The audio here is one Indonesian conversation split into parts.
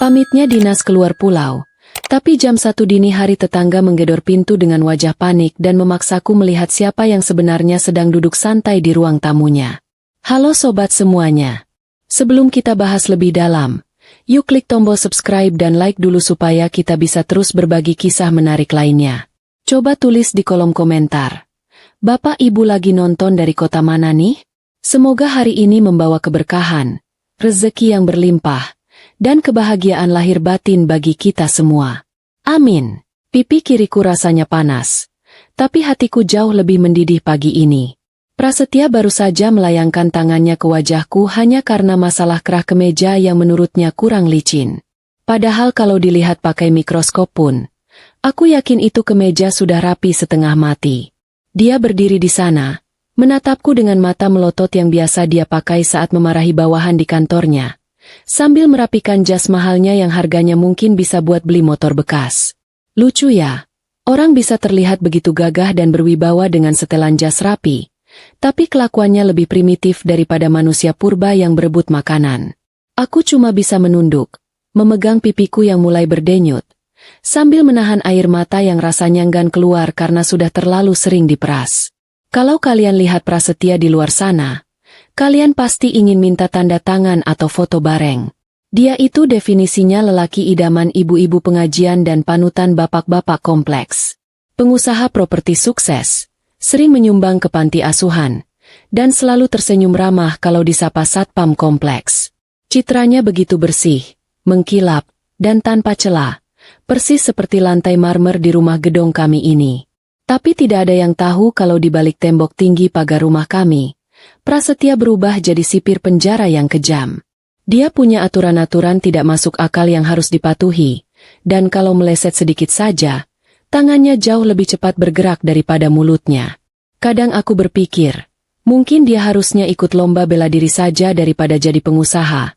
Pamitnya Dinas keluar pulau. Tapi jam 1 dini hari tetangga menggedor pintu dengan wajah panik dan memaksaku melihat siapa yang sebenarnya sedang duduk santai di ruang tamunya. Halo sobat semuanya. Sebelum kita bahas lebih dalam, yuk klik tombol subscribe dan like dulu supaya kita bisa terus berbagi kisah menarik lainnya. Coba tulis di kolom komentar. Bapak Ibu lagi nonton dari kota mana nih? Semoga hari ini membawa keberkahan, rezeki yang berlimpah, dan kebahagiaan lahir batin bagi kita semua. Amin. Pipi kiriku rasanya panas, tapi hatiku jauh lebih mendidih pagi ini. Prasetya baru saja melayangkan tangannya ke wajahku hanya karena masalah kerah kemeja yang menurutnya kurang licin. Padahal kalau dilihat pakai mikroskop pun, aku yakin itu kemeja sudah rapi setengah mati. Dia berdiri di sana, menatapku dengan mata melotot yang biasa dia pakai saat memarahi bawahan di kantornya, sambil merapikan jas mahalnya yang harganya mungkin bisa buat beli motor bekas. Lucu ya, orang bisa terlihat begitu gagah dan berwibawa dengan setelan jas rapi, tapi kelakuannya lebih primitif daripada manusia purba yang berebut makanan. Aku cuma bisa menunduk, memegang pipiku yang mulai berdenyut, sambil menahan air mata yang rasanya enggan keluar karena sudah terlalu sering diperas. Kalau kalian lihat Prasetya di luar sana, kalian pasti ingin minta tanda tangan atau foto bareng. Dia itu definisinya lelaki idaman ibu-ibu pengajian dan panutan bapak-bapak kompleks. Pengusaha properti sukses, sering menyumbang ke panti asuhan, dan selalu tersenyum ramah kalau disapa satpam kompleks. Citranya begitu bersih, mengkilap, dan tanpa celah, persis seperti lantai marmer di rumah gedung kami ini. Tapi tidak ada yang tahu kalau di balik tembok tinggi pagar rumah kami, Prasetya berubah jadi sipir penjara yang kejam. Dia punya aturan-aturan tidak masuk akal yang harus dipatuhi, dan kalau meleset sedikit saja, tangannya jauh lebih cepat bergerak daripada mulutnya. Kadang aku berpikir, mungkin dia harusnya ikut lomba bela diri saja daripada jadi pengusaha.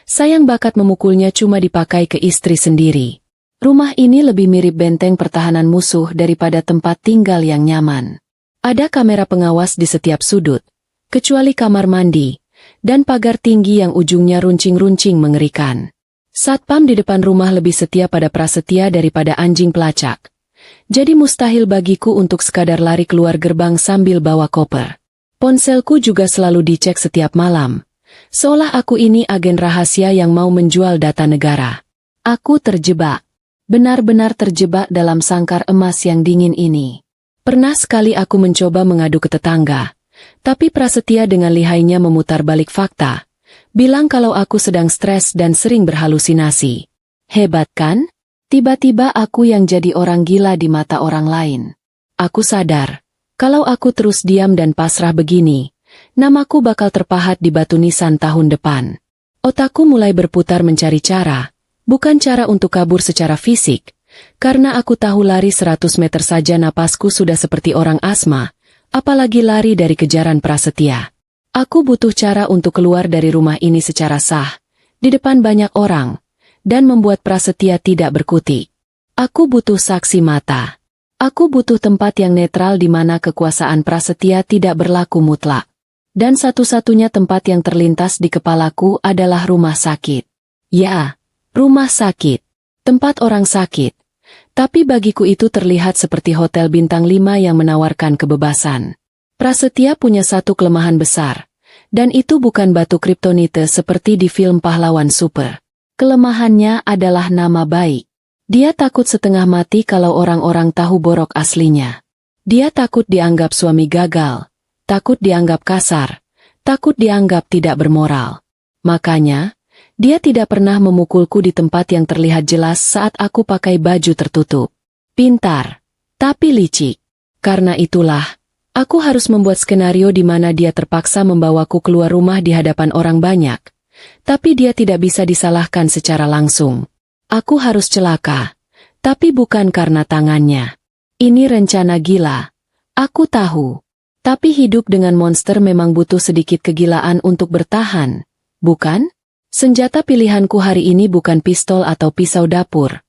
Sayang bakat memukulnya cuma dipakai ke istri sendiri. Rumah ini lebih mirip benteng pertahanan musuh daripada tempat tinggal yang nyaman. Ada kamera pengawas di setiap sudut, kecuali kamar mandi, dan pagar tinggi yang ujungnya runcing-runcing mengerikan. Satpam di depan rumah lebih setia pada Prasetya daripada anjing pelacak. Jadi mustahil bagiku untuk sekadar lari keluar gerbang sambil bawa koper. Ponselku juga selalu dicek setiap malam, seolah aku ini agen rahasia yang mau menjual data negara. Aku terjebak. Benar-benar terjebak dalam sangkar emas yang dingin ini. Pernah sekali aku mencoba mengadu ke tetangga, tapi Prasetya dengan lihainya memutar balik fakta, bilang kalau aku sedang stres dan sering berhalusinasi. Hebat kan? Tiba-tiba aku yang jadi orang gila di mata orang lain. Aku sadar, kalau aku terus diam dan pasrah begini, namaku bakal terpahat di batu nisan tahun depan. Otakku mulai berputar mencari cara, bukan cara untuk kabur secara fisik, karena aku tahu lari 100 meter saja napasku sudah seperti orang asma, apalagi lari dari kejaran Prasetya. Aku butuh cara untuk keluar dari rumah ini secara sah, di depan banyak orang, dan membuat Prasetya tidak berkutik. Aku butuh saksi mata. Aku butuh tempat yang netral di mana kekuasaan Prasetya tidak berlaku mutlak. Dan satu-satunya tempat yang terlintas di kepalaku adalah rumah sakit. Ya, rumah sakit. Tempat orang sakit. Tapi bagiku itu terlihat seperti hotel bintang 5 yang menawarkan kebebasan. Prasetya punya satu kelemahan besar. Dan itu bukan batu kriptonite seperti di film pahlawan super. Kelemahannya adalah nama baik. Dia takut setengah mati kalau orang-orang tahu borok aslinya. Dia takut dianggap suami gagal. Takut dianggap kasar. Takut dianggap tidak bermoral. Makanya, dia tidak pernah memukulku di tempat yang terlihat jelas saat aku pakai baju tertutup. Pintar, tapi licik. Karena itulah, aku harus membuat skenario di mana dia terpaksa membawaku keluar rumah di hadapan orang banyak. Tapi dia tidak bisa disalahkan secara langsung. Aku harus celaka, tapi bukan karena tangannya. Ini rencana gila. Aku tahu. Tapi hidup dengan monster memang butuh sedikit kegilaan untuk bertahan, bukan? Senjata pilihanku hari ini bukan pistol atau pisau dapur,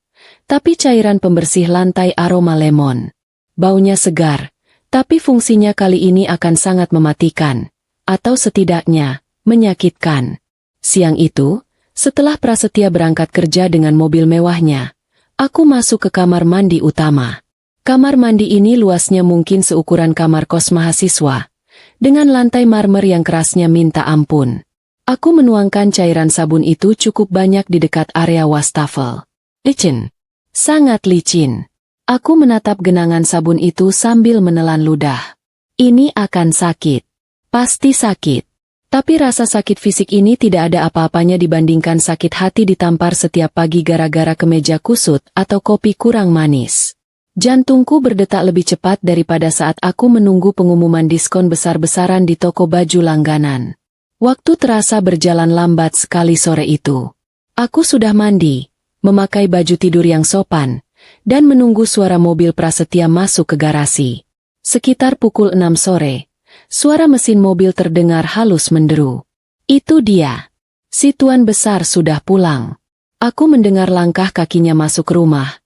tapi cairan pembersih lantai aroma lemon. Baunya segar, tapi fungsinya kali ini akan sangat mematikan, atau setidaknya, menyakitkan. Siang itu, Setelah Prasetya berangkat kerja dengan mobil mewahnya, aku masuk ke kamar mandi utama. Kamar mandi ini luasnya mungkin seukuran kamar kos mahasiswa, dengan lantai marmer yang kerasnya minta ampun. Aku menuangkan cairan sabun itu cukup banyak di dekat area wastafel. Licin. Sangat licin. Aku menatap genangan sabun itu sambil menelan ludah. Ini akan sakit. Pasti sakit. Tapi rasa sakit fisik ini tidak ada apa-apanya dibandingkan sakit hati ditampar setiap pagi gara-gara kemeja kusut atau kopi kurang manis. Jantungku berdetak lebih cepat daripada saat aku menunggu pengumuman diskon besar-besaran di toko baju langganan. Waktu terasa berjalan lambat sekali sore itu. Aku sudah mandi, memakai baju tidur yang sopan, dan menunggu suara mobil Prasetya masuk ke garasi. Sekitar pukul 6 sore. Suara mesin mobil terdengar halus menderu. Itu dia. Si tuan besar sudah pulang. Aku mendengar langkah kakinya masuk rumah.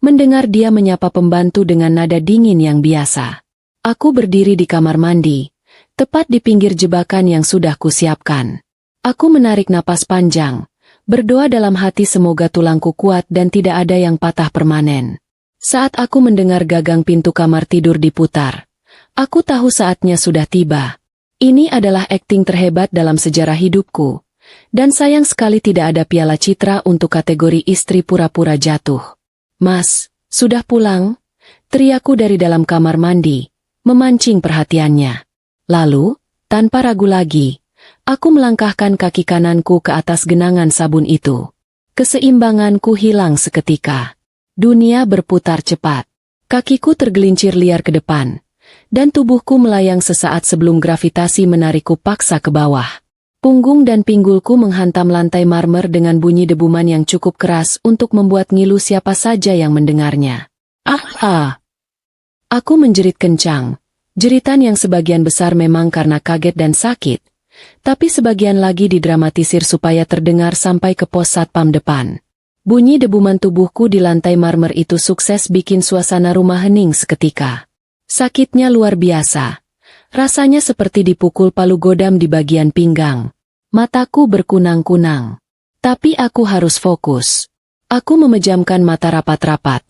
Mendengar dia menyapa pembantu dengan nada dingin yang biasa. Aku berdiri di kamar mandi, tepat di pinggir jebakan yang sudah kusiapkan. Aku menarik napas panjang, berdoa dalam hati semoga tulangku kuat dan tidak ada yang patah permanen. Saat aku mendengar gagang pintu kamar tidur diputar, aku tahu saatnya sudah tiba. Ini adalah akting terhebat dalam sejarah hidupku. Dan sayang sekali tidak ada piala citra untuk kategori istri pura-pura jatuh. Mas, sudah pulang? Teriakku dari dalam kamar mandi, memancing perhatiannya. Lalu, tanpa ragu lagi, aku melangkahkan kaki kananku ke atas genangan sabun itu. Keseimbanganku hilang seketika. Dunia berputar cepat. Kakiku tergelincir liar ke depan. Dan tubuhku melayang sesaat sebelum gravitasi menarikku paksa ke bawah. Punggung dan pinggulku menghantam lantai marmer dengan bunyi debuman yang cukup keras untuk membuat ngilu siapa saja yang mendengarnya. Ah! Aku menjerit kencang. Jeritan yang sebagian besar memang karena kaget dan sakit, tapi sebagian lagi didramatisir supaya terdengar sampai ke pos satpam depan. Bunyi debuman tubuhku di lantai marmer itu sukses bikin suasana rumah hening seketika. Sakitnya luar biasa. Rasanya seperti dipukul palu godam di bagian pinggang. Mataku berkunang-kunang. Tapi aku harus fokus. Aku memejamkan mata rapat-rapat,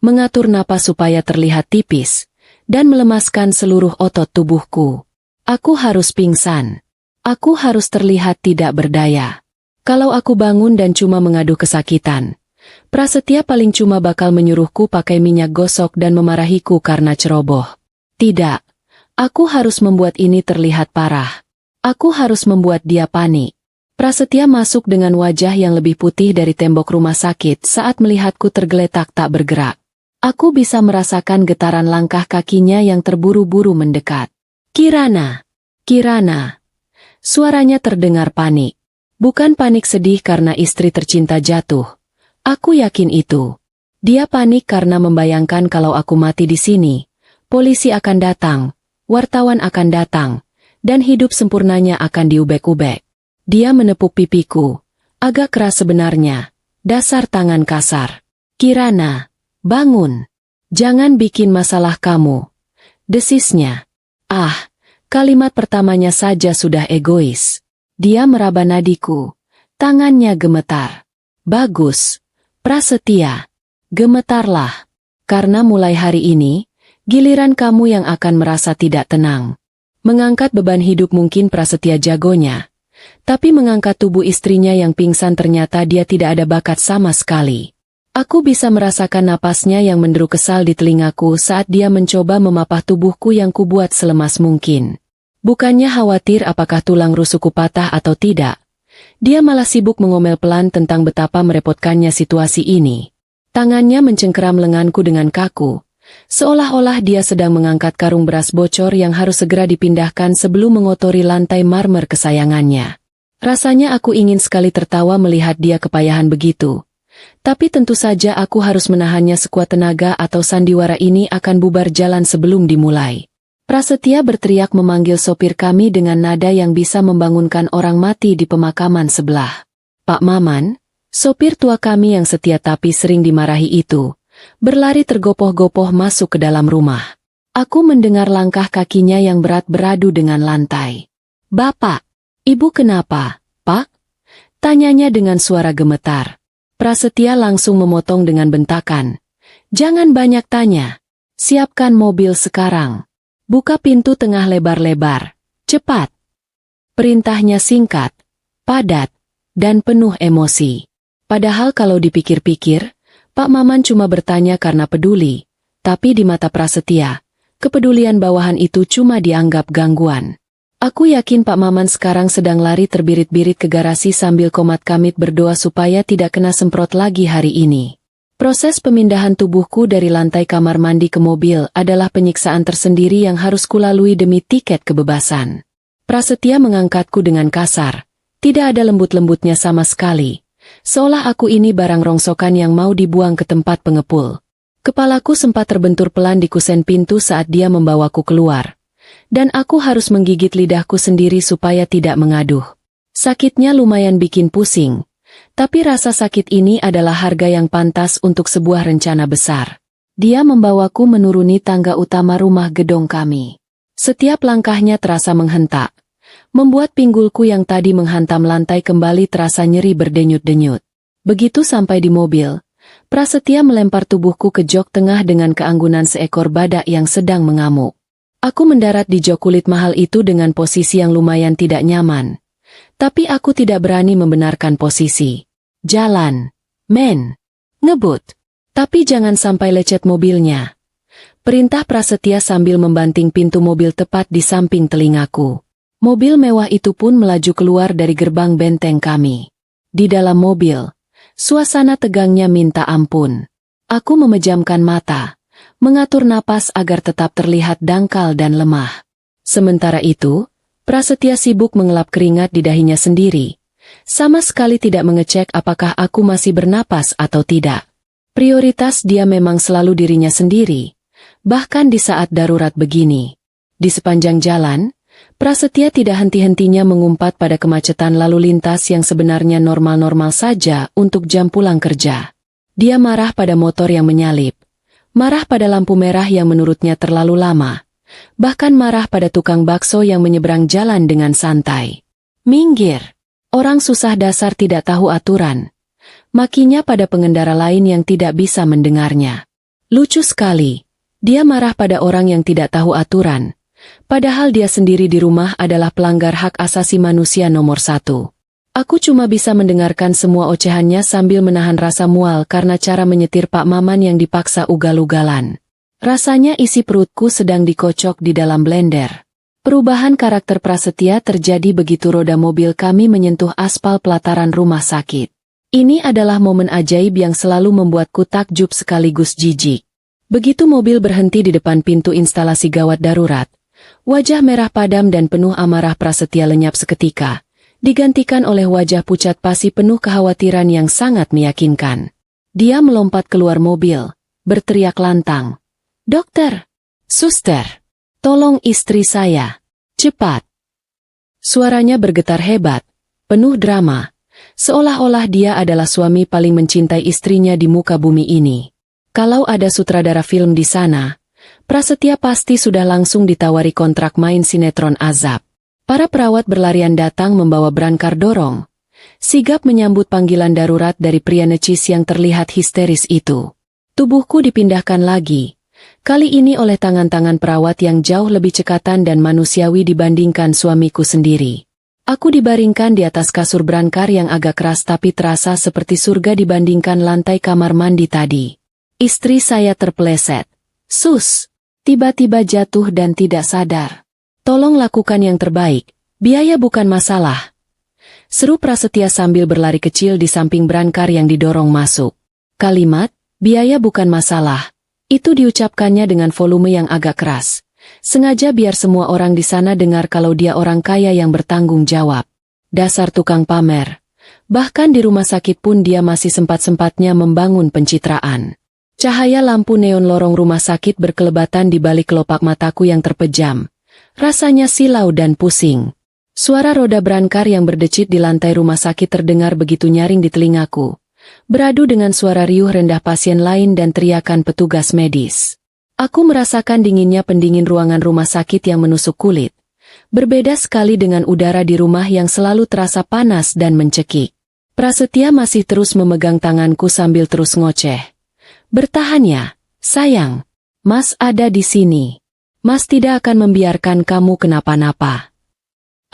mengatur napas supaya terlihat tipis, dan melemaskan seluruh otot tubuhku. Aku harus pingsan. Aku harus terlihat tidak berdaya. Kalau aku bangun dan cuma mengaduh kesakitan, Prasetya paling cuma bakal menyuruhku pakai minyak gosok dan memarahiku karena ceroboh. Tidak. Aku harus membuat ini terlihat parah. Aku harus membuat dia panik. Prasetya masuk dengan wajah yang lebih putih dari tembok rumah sakit saat melihatku tergeletak tak bergerak. Aku bisa merasakan getaran langkah kakinya yang terburu-buru mendekat. Kirana! Kirana! Suaranya terdengar panik. Bukan panik sedih karena istri tercinta jatuh. Aku yakin itu. Dia panik karena membayangkan kalau aku mati di sini, polisi akan datang. Wartawan akan datang, dan hidup sempurnanya akan diubek-ubek. Dia menepuk pipiku, agak keras sebenarnya, dasar tangan kasar. Kirana, bangun. Jangan bikin masalah kamu. Desisnya. Ah, kalimat pertamanya saja sudah egois. Dia meraba nadiku, tangannya gemetar. Bagus, Prasetya. Gemetarlah, karena mulai hari ini, giliran kamu yang akan merasa tidak tenang. Mengangkat beban hidup mungkin Prasetya jagonya. Tapi mengangkat tubuh istrinya yang pingsan ternyata dia tidak ada bakat sama sekali. Aku bisa merasakan napasnya yang menderu kesal di telingaku saat dia mencoba memapah tubuhku yang kubuat selemas mungkin. Bukannya khawatir apakah tulang rusukku patah atau tidak. Dia malah sibuk mengomel pelan tentang betapa merepotkannya situasi ini. Tangannya mencengkeram lenganku dengan kaku. Seolah-olah dia sedang mengangkat karung beras bocor yang harus segera dipindahkan sebelum mengotori lantai marmer kesayangannya. Rasanya aku ingin sekali tertawa melihat dia kepayahan begitu. Tapi tentu saja aku harus menahannya sekuat tenaga atau sandiwara ini akan bubar jalan sebelum dimulai. Prasetya berteriak memanggil sopir kami dengan nada yang bisa membangunkan orang mati di pemakaman sebelah. Pak Maman, sopir tua kami yang setia tapi sering dimarahi itu, berlari tergopoh-gopoh masuk ke dalam rumah. Aku mendengar langkah kakinya yang berat beradu dengan lantai. Bapak, Ibu kenapa, Pak? Tanyanya dengan suara gemetar. Prasetya langsung memotong dengan bentakan. Jangan banyak tanya. Siapkan mobil sekarang. Buka pintu tengah lebar-lebar. Cepat. Perintahnya singkat, padat, dan penuh emosi. Padahal kalau dipikir-pikir, Pak Maman cuma bertanya karena peduli. Tapi di mata Prasetya, kepedulian bawahan itu cuma dianggap gangguan. Aku yakin Pak Maman sekarang sedang lari terbirit-birit ke garasi sambil komat-kamit berdoa supaya tidak kena semprot lagi hari ini. Proses pemindahan tubuhku dari lantai kamar mandi ke mobil adalah penyiksaan tersendiri yang harus kulalui demi tiket kebebasan. Prasetya mengangkatku dengan kasar. Tidak ada lembut-lembutnya sama sekali. Seolah aku ini barang rongsokan yang mau dibuang ke tempat pengepul. Kepalaku sempat terbentur pelan di kusen pintu saat dia membawaku keluar. Dan aku harus menggigit lidahku sendiri supaya tidak mengaduh. Sakitnya lumayan bikin pusing. Tapi rasa sakit ini adalah harga yang pantas untuk sebuah rencana besar. Dia membawaku menuruni tangga utama rumah gedong kami. Setiap langkahnya terasa menghentak. Membuat pinggulku yang tadi menghantam lantai kembali terasa nyeri berdenyut-denyut. Begitu sampai di mobil, Prasetya melempar tubuhku ke jok tengah dengan keanggunan seekor badak yang sedang mengamuk. Aku mendarat di jok kulit mahal itu dengan posisi yang lumayan tidak nyaman. Tapi aku tidak berani membenarkan posisi. Jalan, men. Ngebut. Tapi jangan sampai lecet mobilnya. Perintah Prasetya sambil membanting pintu mobil tepat di samping telingaku. Mobil mewah itu pun melaju keluar dari gerbang benteng kami. Di dalam mobil, suasana tegangnya minta ampun. Aku memejamkan mata, mengatur napas agar tetap terlihat dangkal dan lemah. Sementara itu, Prasetya sibuk mengelap keringat di dahinya sendiri. Sama sekali tidak mengecek apakah aku masih bernapas atau tidak. Prioritas dia memang selalu dirinya sendiri, bahkan di saat darurat begini. Di sepanjang jalan, Prasetya tidak henti-hentinya mengumpat pada kemacetan lalu lintas yang sebenarnya normal-normal saja untuk jam pulang kerja. Dia marah pada motor yang menyalip, marah pada lampu merah yang menurutnya terlalu lama. Bahkan marah pada tukang bakso yang menyeberang jalan dengan santai. Minggir! Orang susah dasar tidak tahu aturan. Makinya pada pengendara lain yang tidak bisa mendengarnya. Lucu sekali. Dia marah pada orang yang tidak tahu aturan. Padahal dia sendiri di rumah adalah pelanggar hak asasi manusia nomor 1. Aku cuma bisa mendengarkan semua ocehannya sambil menahan rasa mual karena cara menyetir Pak Maman yang dipaksa ugal-ugalan. Rasanya isi perutku sedang dikocok di dalam blender. Perubahan karakter Prasetya terjadi begitu roda mobil kami menyentuh aspal pelataran rumah sakit. Ini adalah momen ajaib yang selalu membuatku takjub sekaligus jijik. Begitu mobil berhenti di depan pintu instalasi gawat darurat, wajah merah padam dan penuh amarah Prasetya lenyap seketika, digantikan oleh wajah pucat pasi penuh kekhawatiran yang sangat meyakinkan. Dia melompat keluar mobil, berteriak lantang. Dokter, suster, tolong istri saya, cepat. Suaranya bergetar hebat, penuh drama, seolah-olah dia adalah suami paling mencintai istrinya di muka bumi ini. Kalau ada sutradara film di sana, Prasetya pasti sudah langsung ditawari kontrak main sinetron azab. Para perawat berlarian datang membawa brankar dorong, sigap menyambut panggilan darurat dari pria necis yang terlihat histeris itu. Tubuhku dipindahkan lagi. Kali ini oleh tangan-tangan perawat yang jauh lebih cekatan dan manusiawi dibandingkan suamiku sendiri. Aku dibaringkan di atas kasur brankar yang agak keras tapi terasa seperti surga dibandingkan lantai kamar mandi tadi. Istri saya terpeleset. Sus! Tiba-tiba jatuh dan tidak sadar. Tolong lakukan yang terbaik, biaya bukan masalah. Seru Prasetya sambil berlari kecil di samping brankar yang didorong masuk. Kalimat, biaya bukan masalah. Itu diucapkannya dengan volume yang agak keras. Sengaja biar semua orang di sana dengar kalau dia orang kaya yang bertanggung jawab. Dasar tukang pamer. Bahkan di rumah sakit pun dia masih sempat-sempatnya membangun pencitraan. Cahaya lampu neon lorong rumah sakit berkelebatan di balik kelopak mataku yang terpejam. Rasanya silau dan pusing. Suara roda brankar yang berdecit di lantai rumah sakit terdengar begitu nyaring di telingaku. Beradu dengan suara riuh rendah pasien lain dan teriakan petugas medis. Aku merasakan dinginnya pendingin ruangan rumah sakit yang menusuk kulit. Berbeda sekali dengan udara di rumah yang selalu terasa panas dan mencekik. Prasetya masih terus memegang tanganku sambil terus ngoceh. Bertahan ya, sayang. Mas ada di sini. Mas tidak akan membiarkan kamu kenapa-napa.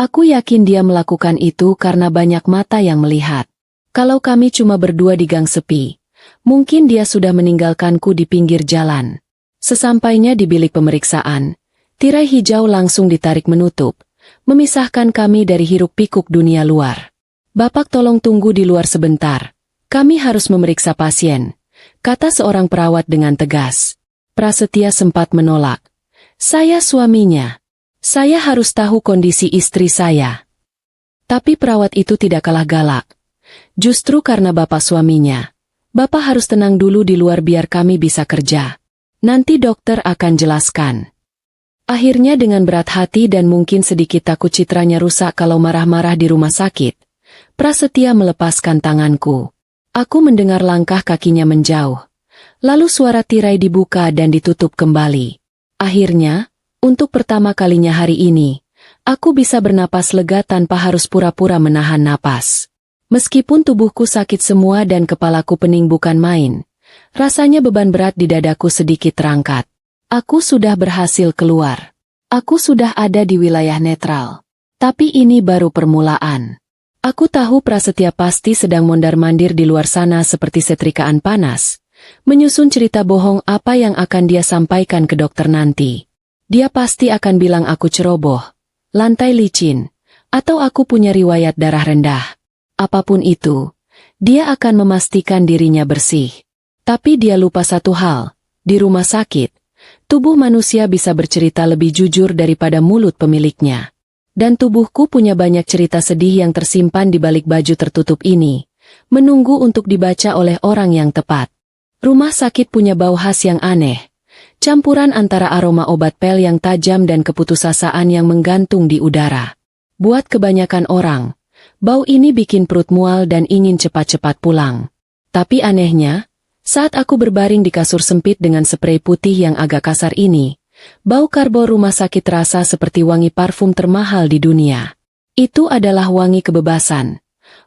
Aku yakin dia melakukan itu karena banyak mata yang melihat. Kalau kami cuma berdua di gang sepi, mungkin dia sudah meninggalkanku di pinggir jalan. Sesampainya di bilik pemeriksaan, tirai hijau langsung ditarik menutup, memisahkan kami dari hiruk-pikuk dunia luar. Bapak tolong tunggu di luar sebentar. Kami harus memeriksa pasien, kata seorang perawat dengan tegas. Prasetya sempat menolak. Saya suaminya. Saya harus tahu kondisi istri saya. Tapi perawat itu tidak kalah galak. Justru karena bapak suaminya, bapak harus tenang dulu di luar biar kami bisa kerja. Nanti dokter akan jelaskan. Akhirnya dengan berat hati dan mungkin sedikit takut citranya rusak kalau marah-marah di rumah sakit, Prasetya melepaskan tanganku. Aku mendengar langkah kakinya menjauh. Lalu suara tirai dibuka dan ditutup kembali. Akhirnya, untuk pertama kalinya hari ini, aku bisa bernapas lega tanpa harus pura-pura menahan napas. Meskipun tubuhku sakit semua dan kepalaku pening bukan main, rasanya beban berat di dadaku sedikit terangkat. Aku sudah berhasil keluar. Aku sudah ada di wilayah netral. Tapi ini baru permulaan. Aku tahu Prasetya pasti sedang mondar-mandir di luar sana seperti setrikaan panas, menyusun cerita bohong apa yang akan dia sampaikan ke dokter nanti. Dia pasti akan bilang aku ceroboh, lantai licin, atau aku punya riwayat darah rendah. Apapun itu, dia akan memastikan dirinya bersih. Tapi dia lupa satu hal, di rumah sakit, tubuh manusia bisa bercerita lebih jujur daripada mulut pemiliknya. Dan tubuhku punya banyak cerita sedih yang tersimpan di balik baju tertutup ini, menunggu untuk dibaca oleh orang yang tepat. Rumah sakit punya bau khas yang aneh, campuran antara aroma obat pel yang tajam dan keputusasaan yang menggantung di udara. Buat kebanyakan orang, bau ini bikin perut mual dan ingin cepat-cepat pulang. Tapi anehnya, saat aku berbaring di kasur sempit dengan sprei putih yang agak kasar ini, bau karbon rumah sakit terasa seperti wangi parfum termahal di dunia. Itu adalah wangi kebebasan.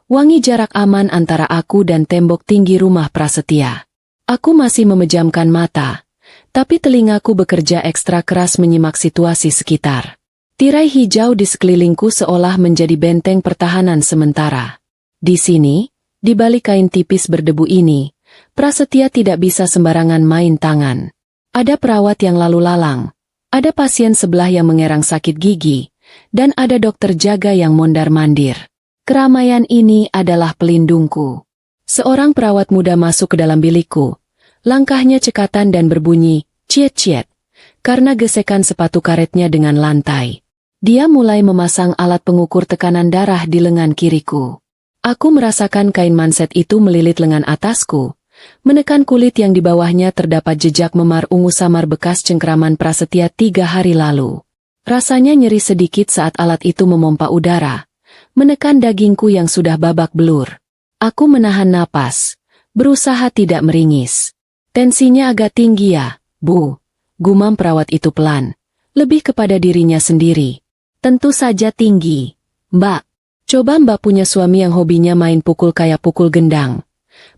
Wangi jarak aman antara aku dan tembok tinggi rumah Prasetya. Aku masih memejamkan mata, tapi telingaku bekerja ekstra keras menyimak situasi sekitar. Tirai hijau di sekelilingku seolah menjadi benteng pertahanan sementara. Di sini, di balik kain tipis berdebu ini, Prasetya tidak bisa sembarangan main tangan. Ada perawat yang lalu lalang, ada pasien sebelah yang mengerang sakit gigi, dan ada dokter jaga yang mondar-mandir. Keramaian ini adalah pelindungku. Seorang perawat muda masuk ke dalam bilikku. Langkahnya cekatan dan berbunyi, ciet-ciet, karena gesekan sepatu karetnya dengan lantai. Dia mulai memasang alat pengukur tekanan darah di lengan kiriku. Aku merasakan kain manset itu melilit lengan atasku, menekan kulit yang di bawahnya terdapat jejak memar ungu samar bekas cengkraman Prasetya 3 hari lalu. Rasanya nyeri sedikit saat alat itu memompa udara, menekan dagingku yang sudah babak belur. Aku menahan napas, berusaha tidak meringis. Tensinya agak tinggi ya, Bu, gumam perawat itu pelan, lebih kepada dirinya sendiri. Tentu saja tinggi, Mbak. Coba Mbak punya suami yang hobinya main pukul kayak pukul gendang.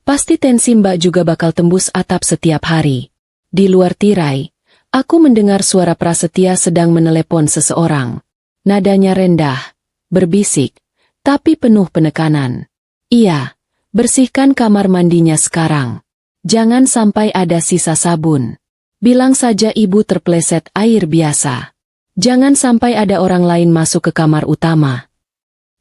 Pasti tensi Mbak juga bakal tembus atap setiap hari. Di luar tirai, aku mendengar suara Prasetya sedang menelepon seseorang. Nadanya rendah, berbisik, tapi penuh penekanan. Iya, bersihkan kamar mandinya sekarang. Jangan sampai ada sisa sabun. Bilang saja ibu terpleset air biasa. Jangan sampai ada orang lain masuk ke kamar utama.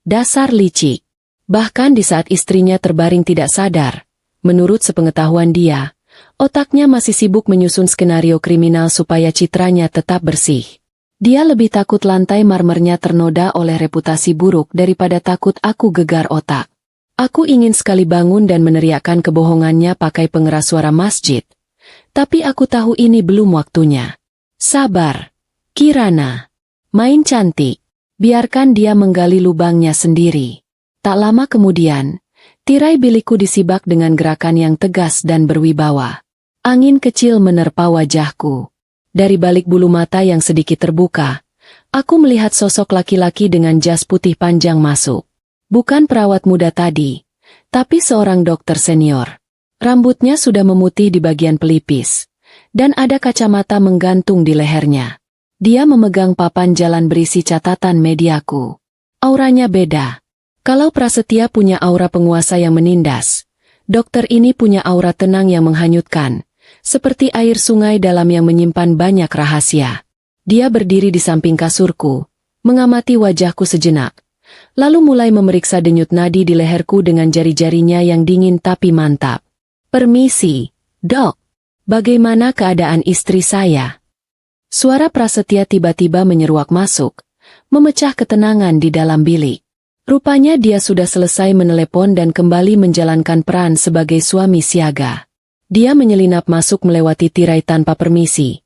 Dasar licik. Bahkan di saat istrinya terbaring tidak sadar, menurut sepengetahuan dia, otaknya masih sibuk menyusun skenario kriminal supaya citranya tetap bersih. Dia lebih takut lantai marmernya ternoda oleh reputasi buruk daripada takut aku gegar otak. Aku ingin sekali bangun dan meneriakkan kebohongannya pakai pengeras suara masjid. Tapi aku tahu ini belum waktunya. Sabar, Kirana. Main cantik. Biarkan dia menggali lubangnya sendiri. Tak lama kemudian, tirai bilikku disibak dengan gerakan yang tegas dan berwibawa. Angin kecil menerpa wajahku. Dari balik bulu mata yang sedikit terbuka, aku melihat sosok laki-laki dengan jas putih panjang masuk. Bukan perawat muda tadi, tapi seorang dokter senior. Rambutnya sudah memutih di bagian pelipis, dan ada kacamata menggantung di lehernya. Dia memegang papan jalan berisi catatan mediaku. Auranya beda. Kalau Prasetya punya aura penguasa yang menindas, dokter ini punya aura tenang yang menghanyutkan, seperti air sungai dalam yang menyimpan banyak rahasia. Dia berdiri di samping kasurku, mengamati wajahku sejenak, lalu mulai memeriksa denyut nadi di leherku dengan jari-jarinya yang dingin tapi mantap. "Permisi, Dok. Bagaimana keadaan istri saya?" Suara Prasetya tiba-tiba menyeruak masuk, memecah ketenangan di dalam bilik. Rupanya dia sudah selesai menelepon dan kembali menjalankan peran sebagai suami siaga. Dia menyelinap masuk melewati tirai tanpa permisi.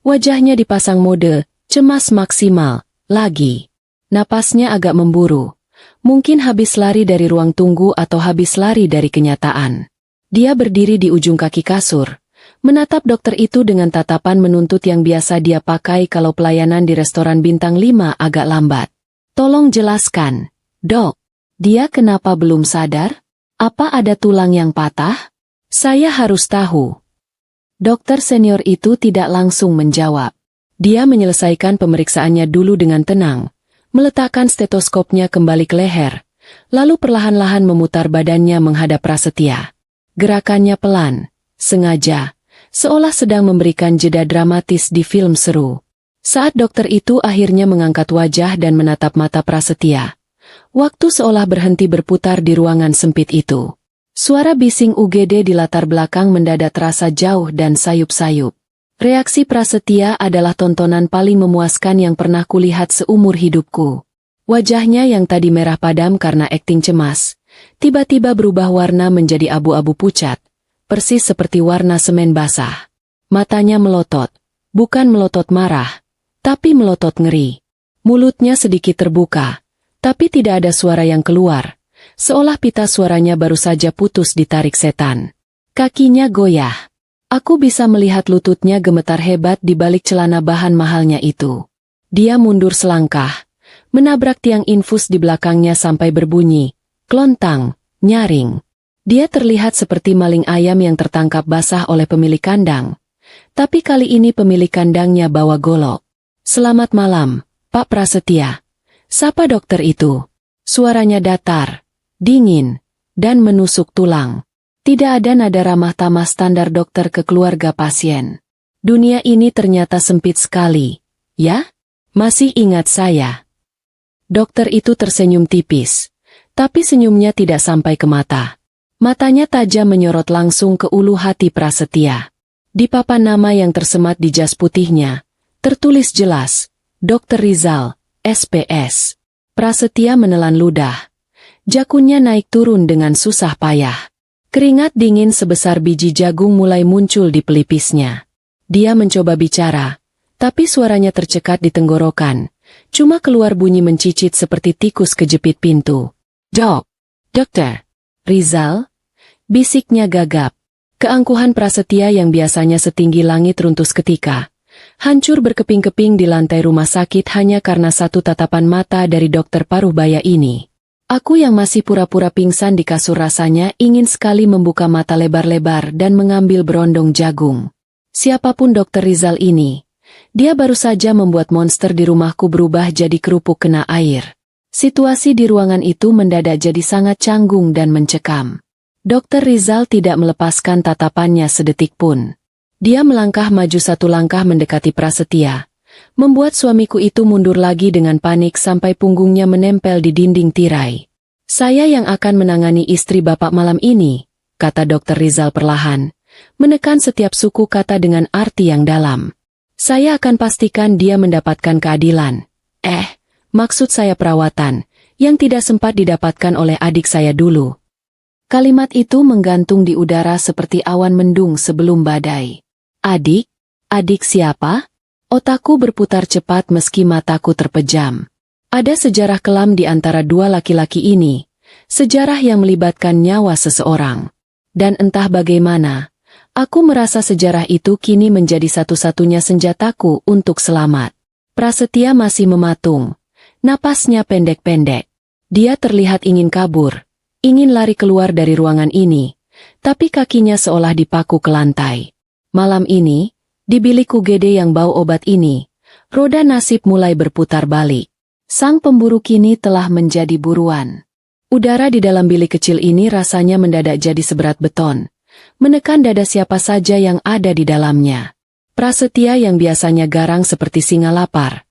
Wajahnya dipasang mode, cemas maksimal. Lagi. Napasnya agak memburu. Mungkin habis lari dari ruang tunggu atau habis lari dari kenyataan. Dia berdiri di ujung kaki kasur, menatap dokter itu dengan tatapan menuntut yang biasa dia pakai kalau pelayanan di restoran bintang 5 agak lambat. "Tolong jelaskan, Dok. Dia kenapa belum sadar? Apa ada tulang yang patah? Saya harus tahu." Dokter senior itu tidak langsung menjawab. Dia menyelesaikan pemeriksaannya dulu dengan tenang, meletakkan stetoskopnya kembali ke leher, lalu perlahan-lahan memutar badannya menghadap Prasetya. Gerakannya pelan, sengaja, seolah sedang memberikan jeda dramatis di film seru. Saat dokter itu akhirnya mengangkat wajah dan menatap mata Prasetya, waktu seolah berhenti berputar di ruangan sempit itu. Suara bising UGD di latar belakang mendadak terasa jauh dan sayup-sayup. Reaksi Prasetya adalah tontonan paling memuaskan yang pernah kulihat seumur hidupku. Wajahnya yang tadi merah padam karena akting cemas, tiba-tiba berubah warna menjadi abu-abu pucat, persis seperti warna semen basah. Matanya melotot, bukan melotot marah, tapi melotot ngeri. Mulutnya sedikit terbuka, tapi tidak ada suara yang keluar, seolah pita suaranya baru saja putus ditarik setan. Kakinya goyah. Aku bisa melihat lututnya gemetar hebat di balik celana bahan mahalnya itu. Dia mundur selangkah, menabrak tiang infus di belakangnya sampai berbunyi, klontang, nyaring. Dia terlihat seperti maling ayam yang tertangkap basah oleh pemilik kandang. Tapi kali ini pemilik kandangnya bawa golok. "Selamat malam, Pak Prasetya." Sapa dokter itu. Suaranya datar, dingin, dan menusuk tulang. Tidak ada nada ramah tamah standar dokter ke keluarga pasien. Dunia ini ternyata sempit sekali, ya? Masih ingat saya? Dokter itu tersenyum tipis, tapi senyumnya tidak sampai ke mata. Matanya tajam menyorot langsung ke ulu hati Prasetya. Di papan nama yang tersemat di jas putihnya, tertulis jelas, Dr. Rizal, SPS. Prasetya menelan ludah. Jakunnya naik turun dengan susah payah. Keringat dingin sebesar biji jagung mulai muncul di pelipisnya. Dia mencoba bicara, tapi suaranya tercekat di tenggorokan. Cuma keluar bunyi mencicit seperti tikus kejepit pintu. Dokter. Rizal? Bisiknya gagap. Keangkuhan Prasetya yang biasanya setinggi langit runtuh seketika. Hancur berkeping-keping di lantai rumah sakit hanya karena satu tatapan mata dari dokter paruh baya ini. Aku yang masih pura-pura pingsan di kasur rasanya ingin sekali membuka mata lebar-lebar dan mengambil berondong jagung. Siapapun dokter Rizal ini, dia baru saja membuat monster di rumahku berubah jadi kerupuk kena air. Situasi di ruangan itu mendadak jadi sangat canggung dan mencekam. Dokter Rizal tidak melepaskan tatapannya sedetik pun. Dia melangkah maju satu langkah mendekati Prasetya, membuat suamiku itu mundur lagi dengan panik sampai punggungnya menempel di dinding tirai. "Saya yang akan menangani istri Bapak malam ini," kata Dokter Rizal perlahan, menekan setiap suku kata dengan arti yang dalam. "Saya akan pastikan dia mendapatkan keadilan. Maksud saya perawatan, yang tidak sempat didapatkan oleh adik saya dulu." Kalimat itu menggantung di udara seperti awan mendung sebelum badai. Adik? Adik siapa? Otakku berputar cepat meski mataku terpejam. Ada sejarah kelam di antara dua laki-laki ini, sejarah yang melibatkan nyawa seseorang. Dan entah bagaimana, aku merasa sejarah itu kini menjadi satu-satunya senjataku untuk selamat. Prasetya masih mematung, napasnya pendek-pendek. Dia terlihat ingin kabur, Ingin lari keluar dari ruangan ini, tapi kakinya seolah dipaku ke lantai. Malam ini, di bilik UGD yang bau obat ini, roda nasib mulai berputar balik. Sang pemburu kini telah menjadi buruan. Udara di dalam bilik kecil ini rasanya mendadak jadi seberat beton, menekan dada siapa saja yang ada di dalamnya. Prasetya yang biasanya garang seperti singa lapar,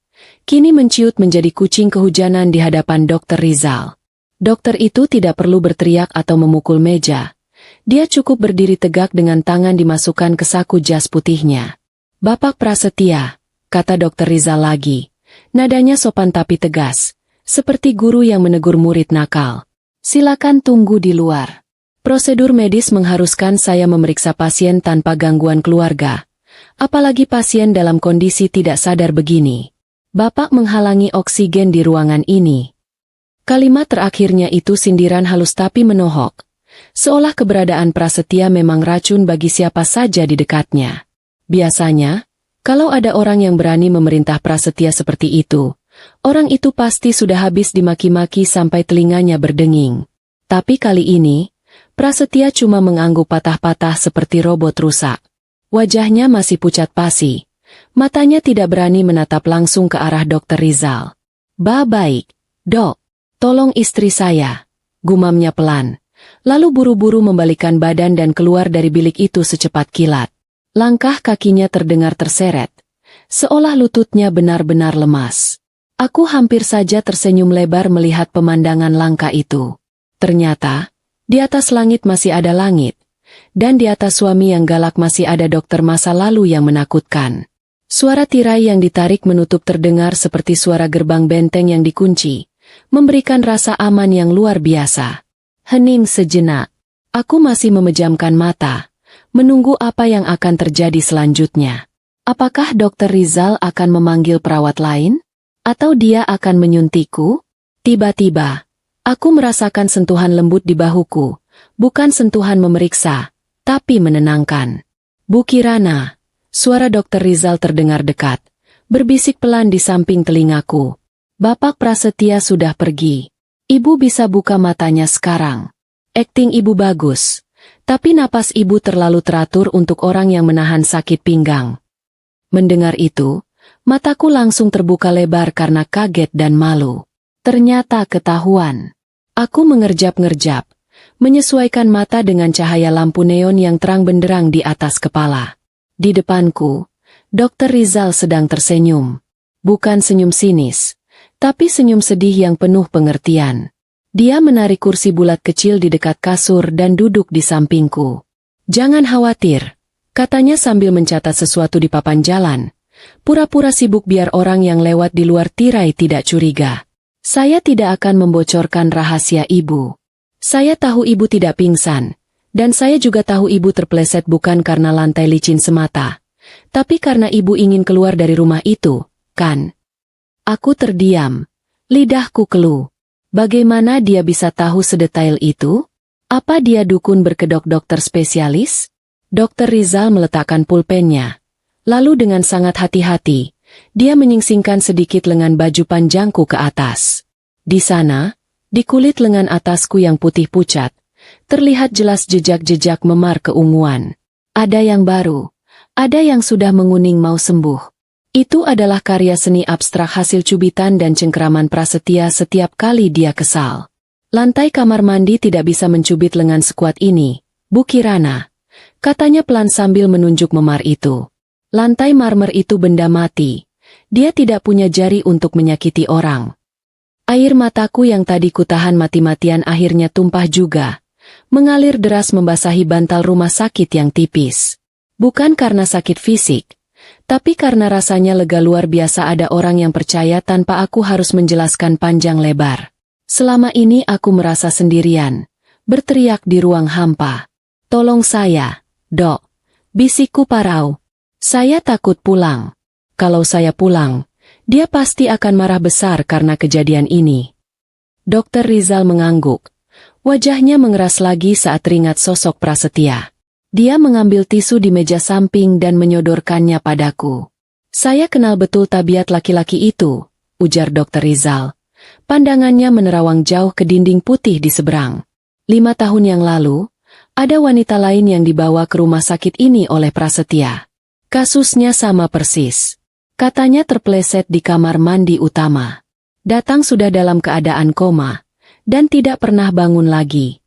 kini menciut menjadi kucing kehujanan di hadapan Dr. Rizal. Dokter itu tidak perlu berteriak atau memukul meja. Dia cukup berdiri tegak dengan tangan dimasukkan ke saku jas putihnya. "Bapak Prasetya," kata Dr. Rizal lagi. Nadanya sopan tapi tegas, seperti guru yang menegur murid nakal. "Silakan tunggu di luar. Prosedur medis mengharuskan saya memeriksa pasien tanpa gangguan keluarga. Apalagi pasien dalam kondisi tidak sadar begini. Bapak menghalangi oksigen di ruangan ini." Kalimat terakhirnya itu sindiran halus tapi menohok, seolah keberadaan Prasetya memang racun bagi siapa saja di dekatnya. Biasanya, kalau ada orang yang berani memerintah Prasetya seperti itu, orang itu pasti sudah habis dimaki-maki sampai telinganya berdenging. Tapi kali ini, Prasetya cuma mengangguk patah-patah seperti robot rusak. Wajahnya masih pucat pasi. Matanya tidak berani menatap langsung ke arah Dr. Rizal. Baik, Dok. Tolong istri saya," gumamnya pelan. Lalu buru-buru membalikkan badan dan keluar dari bilik itu secepat kilat. Langkah kakinya terdengar terseret, seolah lututnya benar-benar lemas. Aku hampir saja tersenyum lebar melihat pemandangan langka itu. Ternyata, di atas langit masih ada langit, dan di atas suami yang galak masih ada dokter masa lalu yang menakutkan. Suara tirai yang ditarik menutup terdengar seperti suara gerbang benteng yang dikunci, memberikan rasa aman yang luar biasa. Hening sejenak. Aku masih memejamkan mata, menunggu apa yang akan terjadi selanjutnya. Apakah Dr. Rizal akan memanggil perawat lain? Atau dia akan menyuntikku? Tiba-tiba, aku merasakan sentuhan lembut di bahuku, bukan sentuhan memeriksa, tapi menenangkan. "Bu Kirana," suara Dr. Rizal terdengar dekat, berbisik pelan di samping telingaku. "Bapak Prasetya sudah pergi. Ibu bisa buka matanya sekarang. Akting ibu bagus, tapi napas ibu terlalu teratur untuk orang yang menahan sakit pinggang." Mendengar itu, mataku langsung terbuka lebar karena kaget dan malu. Ternyata ketahuan. Aku mengerjap-ngerjap, menyesuaikan mata dengan cahaya lampu neon yang terang benderang di atas kepala. Di depanku, Dr. Rizal sedang tersenyum. Bukan senyum sinis, tapi senyum sedih yang penuh pengertian. Dia menarik kursi bulat kecil di dekat kasur dan duduk di sampingku. "Jangan khawatir," katanya sambil mencatat sesuatu di papan jalan. Pura-pura sibuk biar orang yang lewat di luar tirai tidak curiga. "Saya tidak akan membocorkan rahasia ibu. Saya tahu ibu tidak pingsan, dan saya juga tahu ibu terpleset bukan karena lantai licin semata, tapi karena ibu ingin keluar dari rumah itu, kan?" Aku terdiam. Lidahku keluh. Bagaimana dia bisa tahu sedetail itu? Apa dia dukun berkedok dokter spesialis? Dr. Rizal meletakkan pulpennya. Lalu dengan sangat hati-hati, dia menyingsingkan sedikit lengan baju panjangku ke atas. Di sana, di kulit lengan atasku yang putih pucat, terlihat jelas jejak-jejak memar keunguan. Ada yang baru, ada yang sudah menguning mau sembuh. Itu adalah karya seni abstrak hasil cubitan dan cengkeraman Prasetya setiap kali dia kesal. "Lantai kamar mandi tidak bisa mencubit lengan sekuat ini, Bu Kirana," katanya pelan sambil menunjuk memar itu. "Lantai marmer itu benda mati. Dia tidak punya jari untuk menyakiti orang." Air mataku yang tadi kutahan mati-matian akhirnya tumpah juga, mengalir deras membasahi bantal rumah sakit yang tipis. Bukan karena sakit fisik, tapi karena rasanya lega luar biasa ada orang yang percaya tanpa aku harus menjelaskan panjang lebar. Selama ini aku merasa sendirian, berteriak di ruang hampa. "Tolong saya, Dok," bisikku parau. "Saya takut pulang. Kalau saya pulang, dia pasti akan marah besar karena kejadian ini." Dr. Rizal mengangguk. Wajahnya mengeras lagi saat teringat sosok Prasetya. Dia mengambil tisu di meja samping dan menyodorkannya padaku. "Saya kenal betul tabiat laki-laki itu," ujar Dr. Rizal. Pandangannya menerawang jauh ke dinding putih di seberang. 5 tahun yang lalu, ada wanita lain yang dibawa ke rumah sakit ini oleh Prasetya. Kasusnya sama persis. Katanya terpeleset di kamar mandi utama. Datang sudah dalam keadaan koma, dan tidak pernah bangun lagi.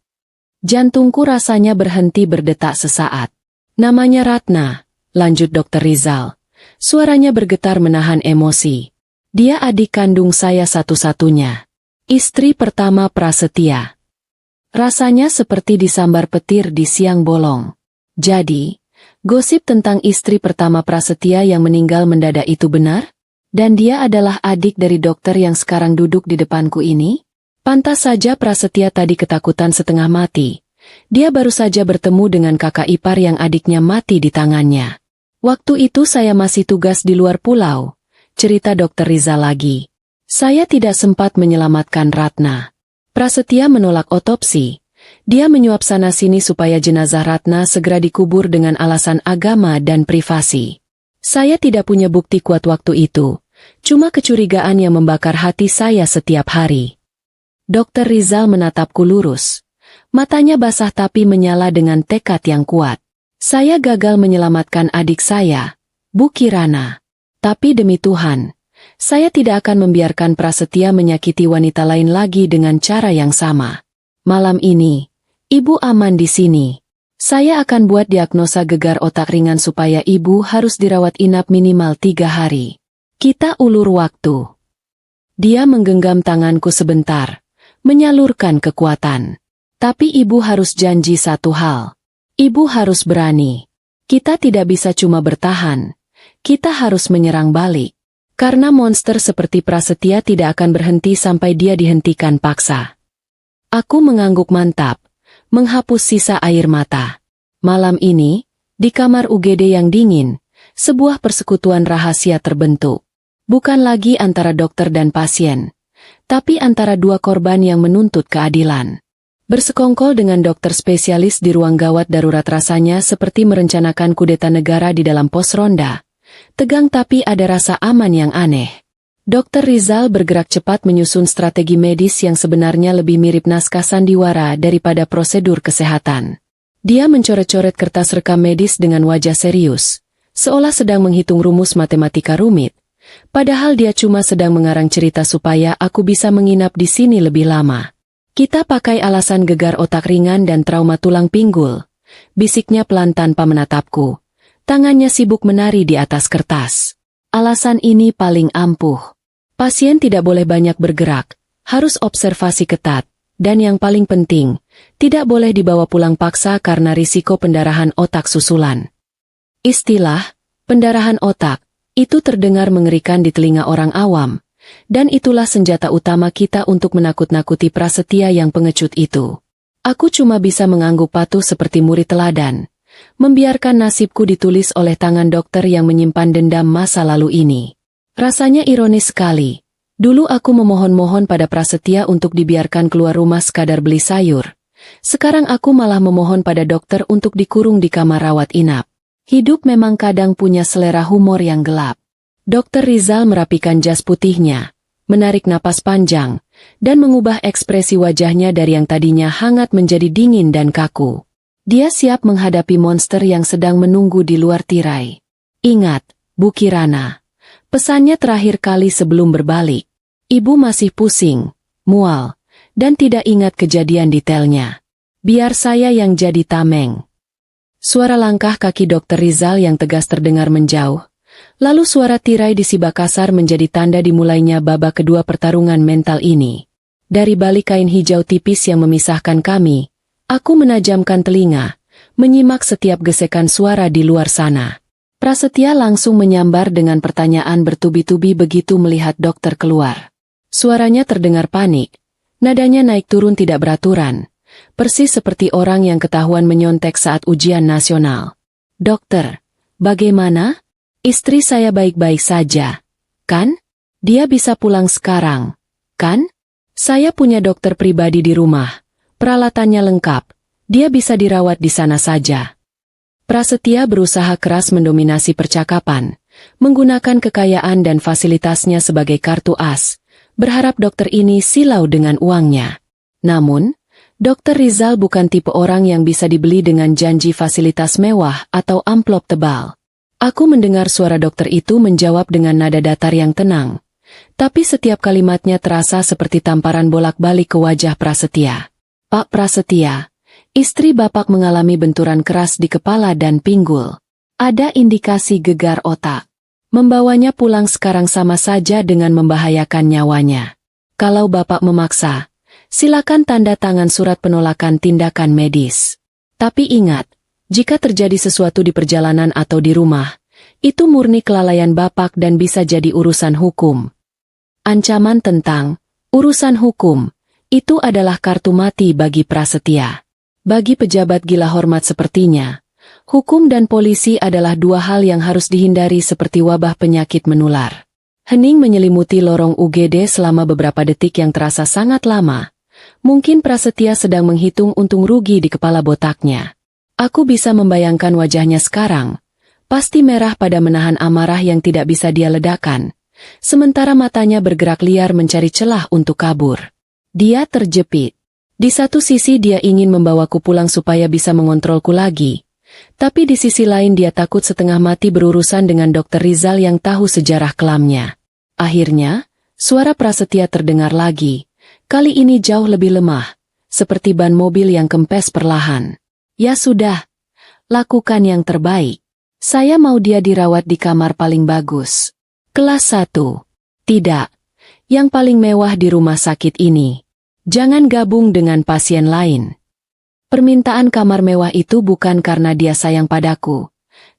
Jantungku rasanya berhenti berdetak sesaat. Namanya Ratna, lanjut Dr. Rizal. Suaranya bergetar menahan emosi. Dia adik kandung saya satu-satunya. Istri pertama Prasetya. Rasanya seperti disambar petir di siang bolong. Jadi, gosip tentang istri pertama Prasetya yang meninggal mendadak itu benar? Dan dia adalah adik dari dokter yang sekarang duduk di depanku ini? Pantas saja Prasetya tadi ketakutan setengah mati. Dia baru saja bertemu dengan kakak ipar yang adiknya mati di tangannya. Waktu itu saya masih tugas di luar pulau. Cerita Dr. Rizal lagi. Saya tidak sempat menyelamatkan Ratna. Prasetya menolak otopsi. Dia menyuap sana-sini supaya jenazah Ratna segera dikubur dengan alasan agama dan privasi. Saya tidak punya bukti kuat waktu itu. Cuma kecurigaan yang membakar hati saya setiap hari. Dr. Rizal menatapku lurus. Matanya basah tapi menyala dengan tekad yang kuat. Saya gagal menyelamatkan adik saya, Bu Kirana. Tapi demi Tuhan, saya tidak akan membiarkan Prasetya menyakiti wanita lain lagi dengan cara yang sama. Malam ini, Ibu aman di sini. Saya akan buat diagnosa gegar otak ringan supaya Ibu harus dirawat inap minimal 3 hari. Kita ulur waktu. Dia menggenggam tanganku sebentar. Menyalurkan kekuatan. Tapi Ibu harus janji satu hal. Ibu harus berani. Kita tidak bisa cuma bertahan. Kita harus menyerang balik. Karena monster seperti Prasetya tidak akan berhenti sampai dia dihentikan paksa. Aku mengangguk mantap, menghapus sisa air mata. Malam ini, di kamar UGD yang dingin, sebuah persekutuan rahasia terbentuk. Bukan lagi antara dokter dan pasien, tapi antara dua korban yang menuntut keadilan. Bersekongkol dengan dokter spesialis di ruang gawat darurat rasanya seperti merencanakan kudeta negara di dalam pos ronda. Tegang tapi ada rasa aman yang aneh. Dr. Rizal bergerak cepat menyusun strategi medis yang sebenarnya lebih mirip naskah sandiwara daripada prosedur kesehatan. Dia mencoret-coret kertas rekam medis dengan wajah serius, seolah sedang menghitung rumus matematika rumit. Padahal dia cuma sedang mengarang cerita supaya aku bisa menginap di sini lebih lama. Kita pakai alasan gegar otak ringan dan trauma tulang pinggul. Bisiknya pelan tanpa menatapku. Tangannya sibuk menari di atas kertas. Alasan ini paling ampuh. Pasien tidak boleh banyak bergerak, harus observasi ketat, dan yang paling penting, tidak boleh dibawa pulang paksa karena risiko pendarahan otak susulan. Istilah, pendarahan otak, itu terdengar mengerikan di telinga orang awam, dan itulah senjata utama kita untuk menakut-nakuti Prasetya yang pengecut itu. Aku cuma bisa mengangguk patuh seperti murid teladan, membiarkan nasibku ditulis oleh tangan dokter yang menyimpan dendam masa lalu ini. Rasanya ironis sekali. Dulu aku memohon-mohon pada Prasetya untuk dibiarkan keluar rumah sekadar beli sayur. Sekarang aku malah memohon pada dokter untuk dikurung di kamar rawat inap. Hidup memang kadang punya selera humor yang gelap. Dr. Rizal merapikan jas putihnya, menarik napas panjang, dan mengubah ekspresi wajahnya dari yang tadinya hangat menjadi dingin dan kaku. Dia siap menghadapi monster yang sedang menunggu di luar tirai. Ingat, Bu Kirana. Pesannya terakhir kali sebelum berbalik. Ibu masih pusing, mual, dan tidak ingat kejadian detailnya. Biar saya yang jadi tameng. Suara langkah kaki Dr. Rizal yang tegas terdengar menjauh. Lalu suara tirai di sibak kasar menjadi tanda dimulainya babak kedua pertarungan mental ini. Dari balik kain hijau tipis yang memisahkan kami, aku menajamkan telinga, menyimak setiap gesekan suara di luar sana. Prasetya langsung menyambar dengan pertanyaan bertubi-tubi begitu melihat dokter keluar. Suaranya terdengar panik, nadanya naik turun tidak beraturan. Persis seperti orang yang ketahuan menyontek saat ujian nasional. Dokter, bagaimana? Istri saya baik-baik saja, kan? Dia bisa pulang sekarang, kan? Saya punya dokter pribadi di rumah, peralatannya lengkap, dia bisa dirawat di sana saja. Prasetya berusaha keras mendominasi percakapan, menggunakan kekayaan dan fasilitasnya sebagai kartu as, berharap dokter ini silau dengan uangnya. Namun, Dokter Rizal bukan tipe orang yang bisa dibeli dengan janji fasilitas mewah atau amplop tebal. Aku mendengar suara dokter itu menjawab dengan nada datar yang tenang. Tapi setiap kalimatnya terasa seperti tamparan bolak-balik ke wajah Prasetya. Pak Prasetya, istri Bapak mengalami benturan keras di kepala dan pinggul. Ada indikasi gegar otak. Membawanya pulang sekarang sama saja dengan membahayakan nyawanya. Kalau Bapak memaksa, silakan tanda tangan surat penolakan tindakan medis. Tapi ingat, jika terjadi sesuatu di perjalanan atau di rumah, itu murni kelalaian Bapak dan bisa jadi urusan hukum. Ancaman tentang urusan hukum, itu adalah kartu mati bagi Prasetya. Bagi pejabat gila hormat sepertinya, hukum dan polisi adalah dua hal yang harus dihindari seperti wabah penyakit menular. Hening menyelimuti lorong UGD selama beberapa detik yang terasa sangat lama. Mungkin Prasetya sedang menghitung untung rugi di kepala botaknya. Aku bisa membayangkan wajahnya sekarang. Pasti merah pada menahan amarah yang tidak bisa dia ledakan. Sementara matanya bergerak liar mencari celah untuk kabur. Dia terjepit. Di satu sisi dia ingin membawaku pulang supaya bisa mengontrolku lagi. Tapi di sisi lain dia takut setengah mati berurusan dengan Dokter Rizal yang tahu sejarah kelamnya. Akhirnya, suara Prasetya terdengar lagi. Kali ini jauh lebih lemah, seperti ban mobil yang kempes perlahan. Ya sudah, lakukan yang terbaik. Saya mau dia dirawat di kamar paling bagus. Kelas 1. Tidak, yang paling mewah di rumah sakit ini. Jangan gabung dengan pasien lain. Permintaan kamar mewah itu bukan karena dia sayang padaku,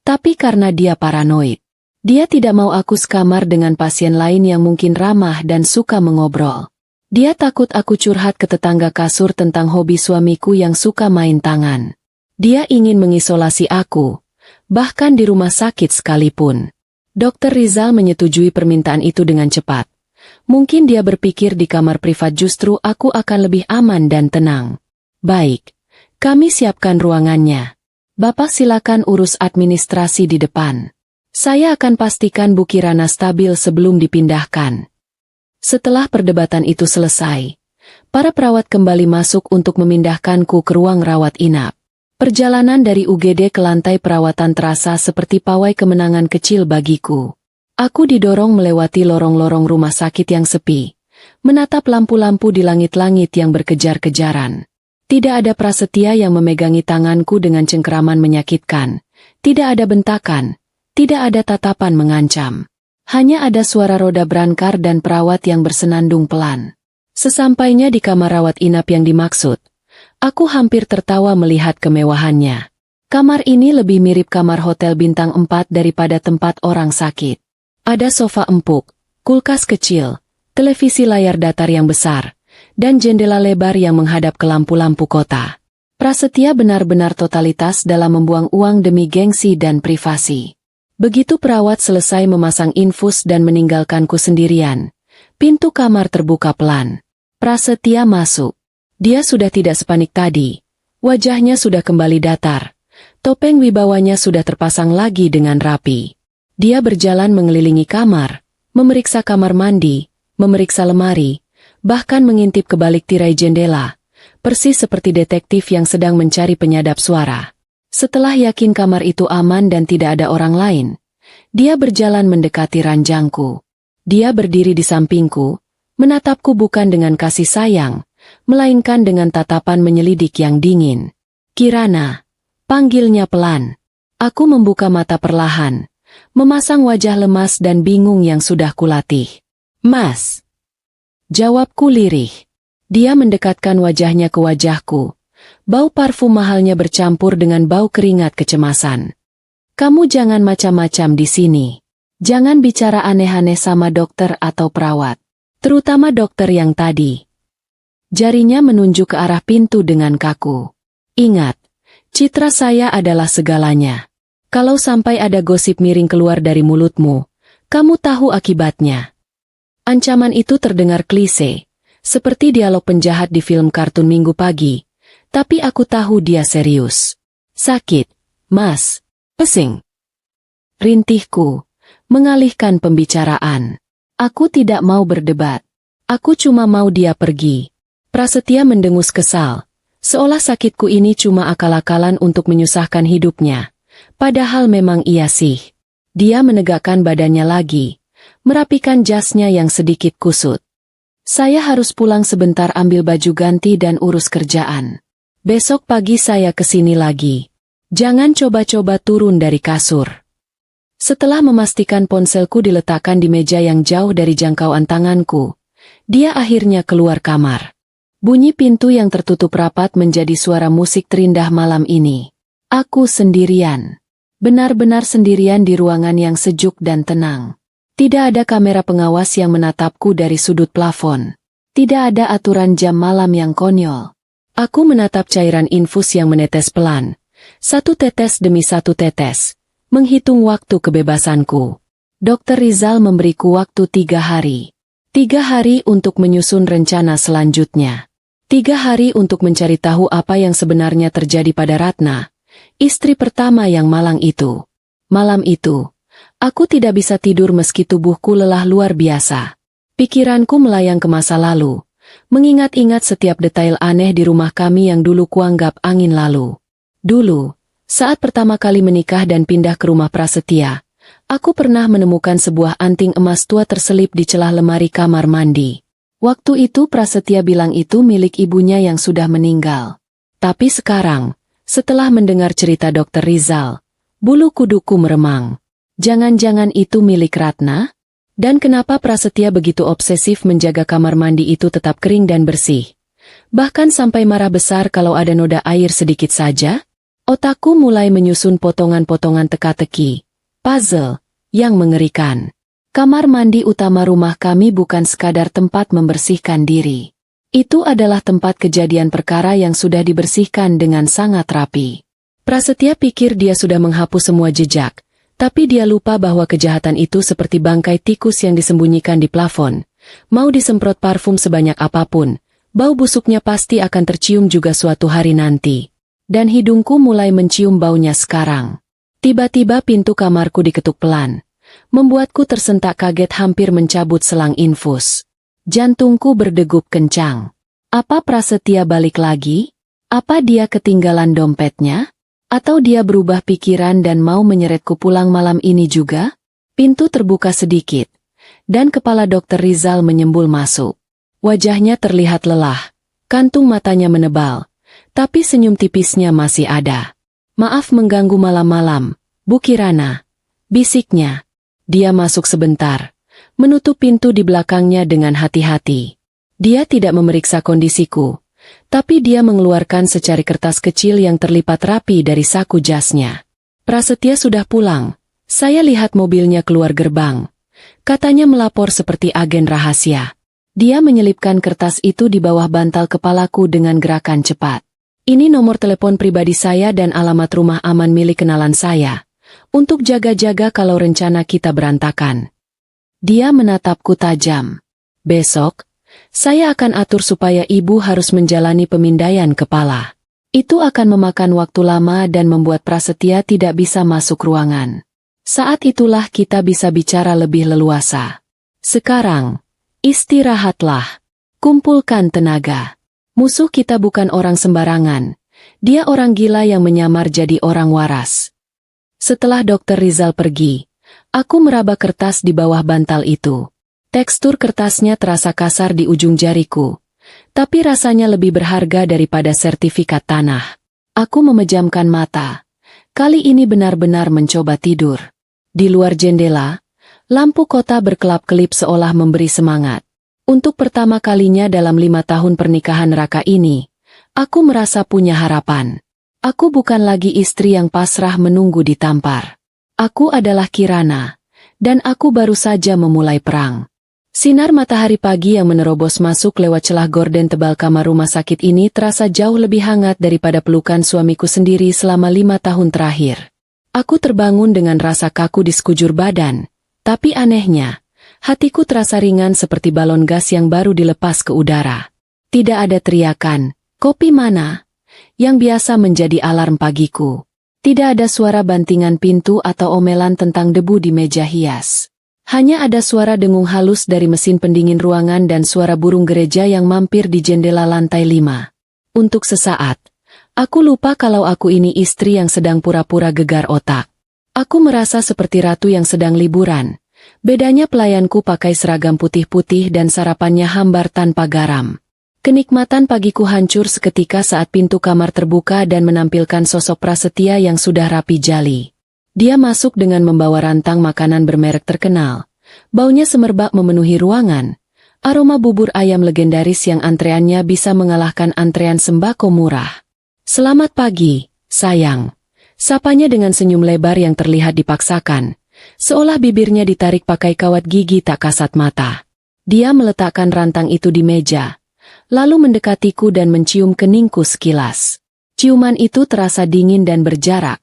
tapi karena dia paranoid. Dia tidak mau aku sekamar dengan pasien lain yang mungkin ramah dan suka mengobrol. Dia takut aku curhat ke tetangga kasur tentang hobi suamiku yang suka main tangan. Dia ingin mengisolasi aku, bahkan di rumah sakit sekalipun. Dokter Rizal menyetujui permintaan itu dengan cepat. Mungkin dia berpikir di kamar privat justru aku akan lebih aman dan tenang. Baik, kami siapkan ruangannya. Bapak silakan urus administrasi di depan. Saya akan pastikan Bu Kirana stabil sebelum dipindahkan. Setelah perdebatan itu selesai, para perawat kembali masuk untuk memindahkanku ke ruang rawat inap. Perjalanan dari UGD ke lantai perawatan terasa seperti pawai kemenangan kecil bagiku. Aku didorong melewati lorong-lorong rumah sakit yang sepi, menatap lampu-lampu di langit-langit yang berkejar-kejaran. Tidak ada Prasetya yang memegangi tanganku dengan cengkeraman menyakitkan. Tidak ada bentakan, tidak ada tatapan mengancam. Hanya ada suara roda berangkar dan perawat yang bersenandung pelan. Sesampainya di kamar rawat inap yang dimaksud, aku hampir tertawa melihat kemewahannya. Kamar ini lebih mirip kamar hotel bintang 4 daripada tempat orang sakit. Ada sofa empuk, kulkas kecil, televisi layar datar yang besar, dan jendela lebar yang menghadap ke lampu-lampu kota. Prasetya benar-benar totalitas dalam membuang uang demi gengsi dan privasi. Begitu perawat selesai memasang infus dan meninggalkanku sendirian, pintu kamar terbuka pelan. Prasetya masuk. Dia sudah tidak sepanik tadi. Wajahnya sudah kembali datar. Topeng wibawanya sudah terpasang lagi dengan rapi. Dia berjalan mengelilingi kamar, memeriksa kamar mandi, memeriksa lemari, bahkan mengintip ke balik tirai jendela, persis seperti detektif yang sedang mencari penyadap suara. Setelah yakin kamar itu aman dan tidak ada orang lain, dia berjalan mendekati ranjangku. Dia berdiri di sampingku, menatapku bukan dengan kasih sayang, melainkan dengan tatapan menyelidik yang dingin. Kirana, panggilnya pelan. Aku membuka mata perlahan, memasang wajah lemas dan bingung yang sudah kulatih. Mas. Jawabku lirih. Dia mendekatkan wajahnya ke wajahku. Bau parfum mahalnya bercampur dengan bau keringat kecemasan. Kamu jangan macam-macam di sini. Jangan bicara aneh-aneh sama dokter atau perawat. Terutama dokter yang tadi. Jarinya menunjuk ke arah pintu dengan kaku. Ingat, citra saya adalah segalanya. Kalau sampai ada gosip miring keluar dari mulutmu, kamu tahu akibatnya. Ancaman itu terdengar klise, seperti dialog penjahat di film kartun Minggu pagi, tapi aku tahu dia serius. Sakit, Mas. Pesing. Rintihku, mengalihkan pembicaraan. Aku tidak mau berdebat. Aku cuma mau dia pergi. Prasetya mendengus kesal, Seolah sakitku ini cuma akal-akalan untuk menyusahkan hidupnya. Padahal memang iya sih. Dia menegakkan badannya lagi, merapikan jasnya yang sedikit kusut. Saya harus pulang sebentar ambil baju ganti dan urus kerjaan. Besok pagi saya kesini lagi. Jangan coba-coba turun dari kasur. Setelah memastikan ponselku diletakkan di meja yang jauh dari jangkauan tanganku, dia akhirnya keluar kamar. Bunyi pintu yang tertutup rapat menjadi suara musik terindah malam ini. Aku sendirian. Benar-benar sendirian di ruangan yang sejuk dan tenang. Tidak ada kamera pengawas yang menatapku dari sudut plafon. Tidak ada aturan jam malam yang konyol. Aku menatap cairan infus yang menetes pelan. Satu tetes demi satu tetes. Menghitung waktu kebebasanku. Dr. Rizal memberiku waktu 3 hari. 3 hari untuk menyusun rencana selanjutnya. 3 hari untuk mencari tahu apa yang sebenarnya terjadi pada Ratna, istri pertama yang malang itu. Malam itu, aku tidak bisa tidur meski tubuhku lelah luar biasa. Pikiranku melayang ke masa lalu, mengingat-ingat setiap detail aneh di rumah kami yang dulu kuanggap angin lalu. Dulu, saat pertama kali menikah dan pindah ke rumah Prasetya, aku pernah menemukan sebuah anting emas tua terselip di celah lemari kamar mandi. Waktu itu Prasetya bilang itu milik ibunya yang sudah meninggal. Tapi sekarang, setelah mendengar cerita Dr. Rizal, bulu kuduku meremang. Jangan-jangan itu milik Ratna? Dan kenapa Prasetya begitu obsesif menjaga kamar mandi itu tetap kering dan bersih? Bahkan sampai marah besar kalau ada noda air sedikit saja? Otakku mulai menyusun potongan-potongan teka-teki, puzzle, yang mengerikan. Kamar mandi utama rumah kami bukan sekadar tempat membersihkan diri. Itu adalah tempat kejadian perkara yang sudah dibersihkan dengan sangat rapi. Prasetya pikir dia sudah menghapus semua jejak, tapi dia lupa bahwa kejahatan itu seperti bangkai tikus yang disembunyikan di plafon. Mau disemprot parfum sebanyak apapun, bau busuknya pasti akan tercium juga suatu hari nanti. Dan hidungku mulai mencium baunya sekarang. Tiba-tiba pintu kamarku diketuk pelan, membuatku tersentak kaget hampir mencabut selang infus. Jantungku berdegup kencang. Apa Prasetya balik lagi? Apa dia ketinggalan dompetnya? Atau dia berubah pikiran dan mau menyeretku pulang malam ini juga? Pintu terbuka sedikit, dan kepala Dr. Rizal menyembul masuk. Wajahnya terlihat lelah, kantung matanya menebal. Tapi senyum tipisnya masih ada. Maaf mengganggu malam-malam, Bu Kirana. Bisiknya. Dia masuk sebentar, menutup pintu di belakangnya dengan hati-hati. Dia tidak memeriksa kondisiku, tapi dia mengeluarkan secari kertas kecil yang terlipat rapi dari saku jasnya. Prasetya sudah pulang. Saya lihat mobilnya keluar gerbang. Katanya melapor seperti agen rahasia. Dia menyelipkan kertas itu di bawah bantal kepalaku dengan gerakan cepat. Ini nomor telepon pribadi saya dan alamat rumah aman milik kenalan saya. Untuk jaga-jaga kalau rencana kita berantakan. Dia menatapku tajam. Besok, saya akan atur supaya ibu harus menjalani pemindaian kepala. Itu akan memakan waktu lama dan membuat Prasetya tidak bisa masuk ruangan. Saat itulah kita bisa bicara lebih leluasa. Sekarang, istirahatlah. Kumpulkan tenaga. Musuh kita bukan orang sembarangan. Dia orang gila yang menyamar jadi orang waras. Setelah Dr. Rizal pergi, aku meraba kertas di bawah bantal itu. Tekstur kertasnya terasa kasar di ujung jariku, tapi rasanya lebih berharga daripada sertifikat tanah. Aku memejamkan mata. Kali ini benar-benar mencoba tidur. Di luar jendela, lampu kota berkelap-kelip seolah memberi semangat. Untuk pertama kalinya dalam 5 tahun pernikahan Raka ini, aku merasa punya harapan. Aku bukan lagi istri yang pasrah menunggu ditampar. Aku adalah Kirana, dan aku baru saja memulai perang. Sinar matahari pagi yang menerobos masuk lewat celah gorden tebal kamar rumah sakit ini terasa jauh lebih hangat daripada pelukan suamiku sendiri selama 5 tahun terakhir. Aku terbangun dengan rasa kaku di sekujur badan, tapi anehnya, hatiku terasa ringan seperti balon gas yang baru dilepas ke udara. Tidak ada teriakan, "Kopi mana?" yang biasa menjadi alarm pagiku. Tidak ada suara bantingan pintu atau omelan tentang debu di meja hias. Hanya ada suara dengung halus dari mesin pendingin ruangan dan suara burung gereja yang mampir di jendela lantai 5. Untuk sesaat, aku lupa kalau aku ini istri yang sedang pura-pura gegar otak. Aku merasa seperti ratu yang sedang liburan. Bedanya pelayanku pakai seragam putih-putih dan sarapannya hambar tanpa garam. Kenikmatan pagiku hancur seketika saat pintu kamar terbuka dan menampilkan sosok Prasetya yang sudah rapi jali. Dia masuk dengan membawa rantang makanan bermerek terkenal. Baunya semerbak memenuhi ruangan. Aroma bubur ayam legendaris yang antreannya bisa mengalahkan antrean sembako murah. "Selamat pagi, sayang." Sapanya dengan senyum lebar yang terlihat dipaksakan, seolah bibirnya ditarik pakai kawat gigi tak kasat mata. Dia meletakkan rantang itu di meja, lalu mendekatiku dan mencium keningku sekilas. Ciuman itu terasa dingin dan berjarak,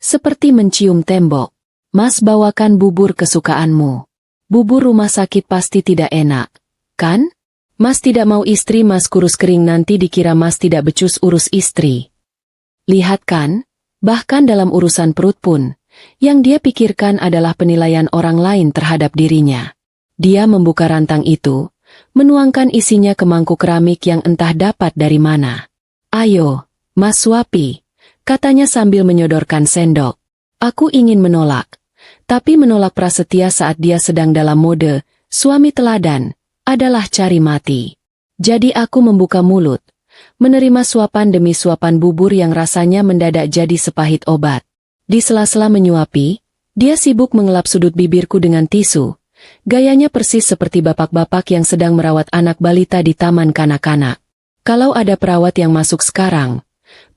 seperti mencium tembok. "Mas bawakan bubur kesukaanmu. Bubur rumah sakit pasti tidak enak, kan? Mas tidak mau istri Mas kurus kering nanti dikira Mas tidak becus urus istri. Lihat kan, bahkan dalam urusan perut pun, yang dia pikirkan adalah penilaian orang lain terhadap dirinya." Dia membuka rantang itu, menuangkan isinya ke mangkuk keramik yang entah dapat dari mana. "Ayo, Mas suapi," katanya sambil menyodorkan sendok. Aku ingin menolak, tapi menolak Prasetya saat dia sedang dalam mode suami teladan adalah cari mati. Jadi aku membuka mulut, menerima suapan demi suapan bubur yang rasanya mendadak jadi sepahit obat. Di sela-sela menyuapi, dia sibuk mengelap sudut bibirku dengan tisu. Gayanya persis seperti bapak-bapak yang sedang merawat anak balita di taman kanak-kanak. Kalau ada perawat yang masuk sekarang,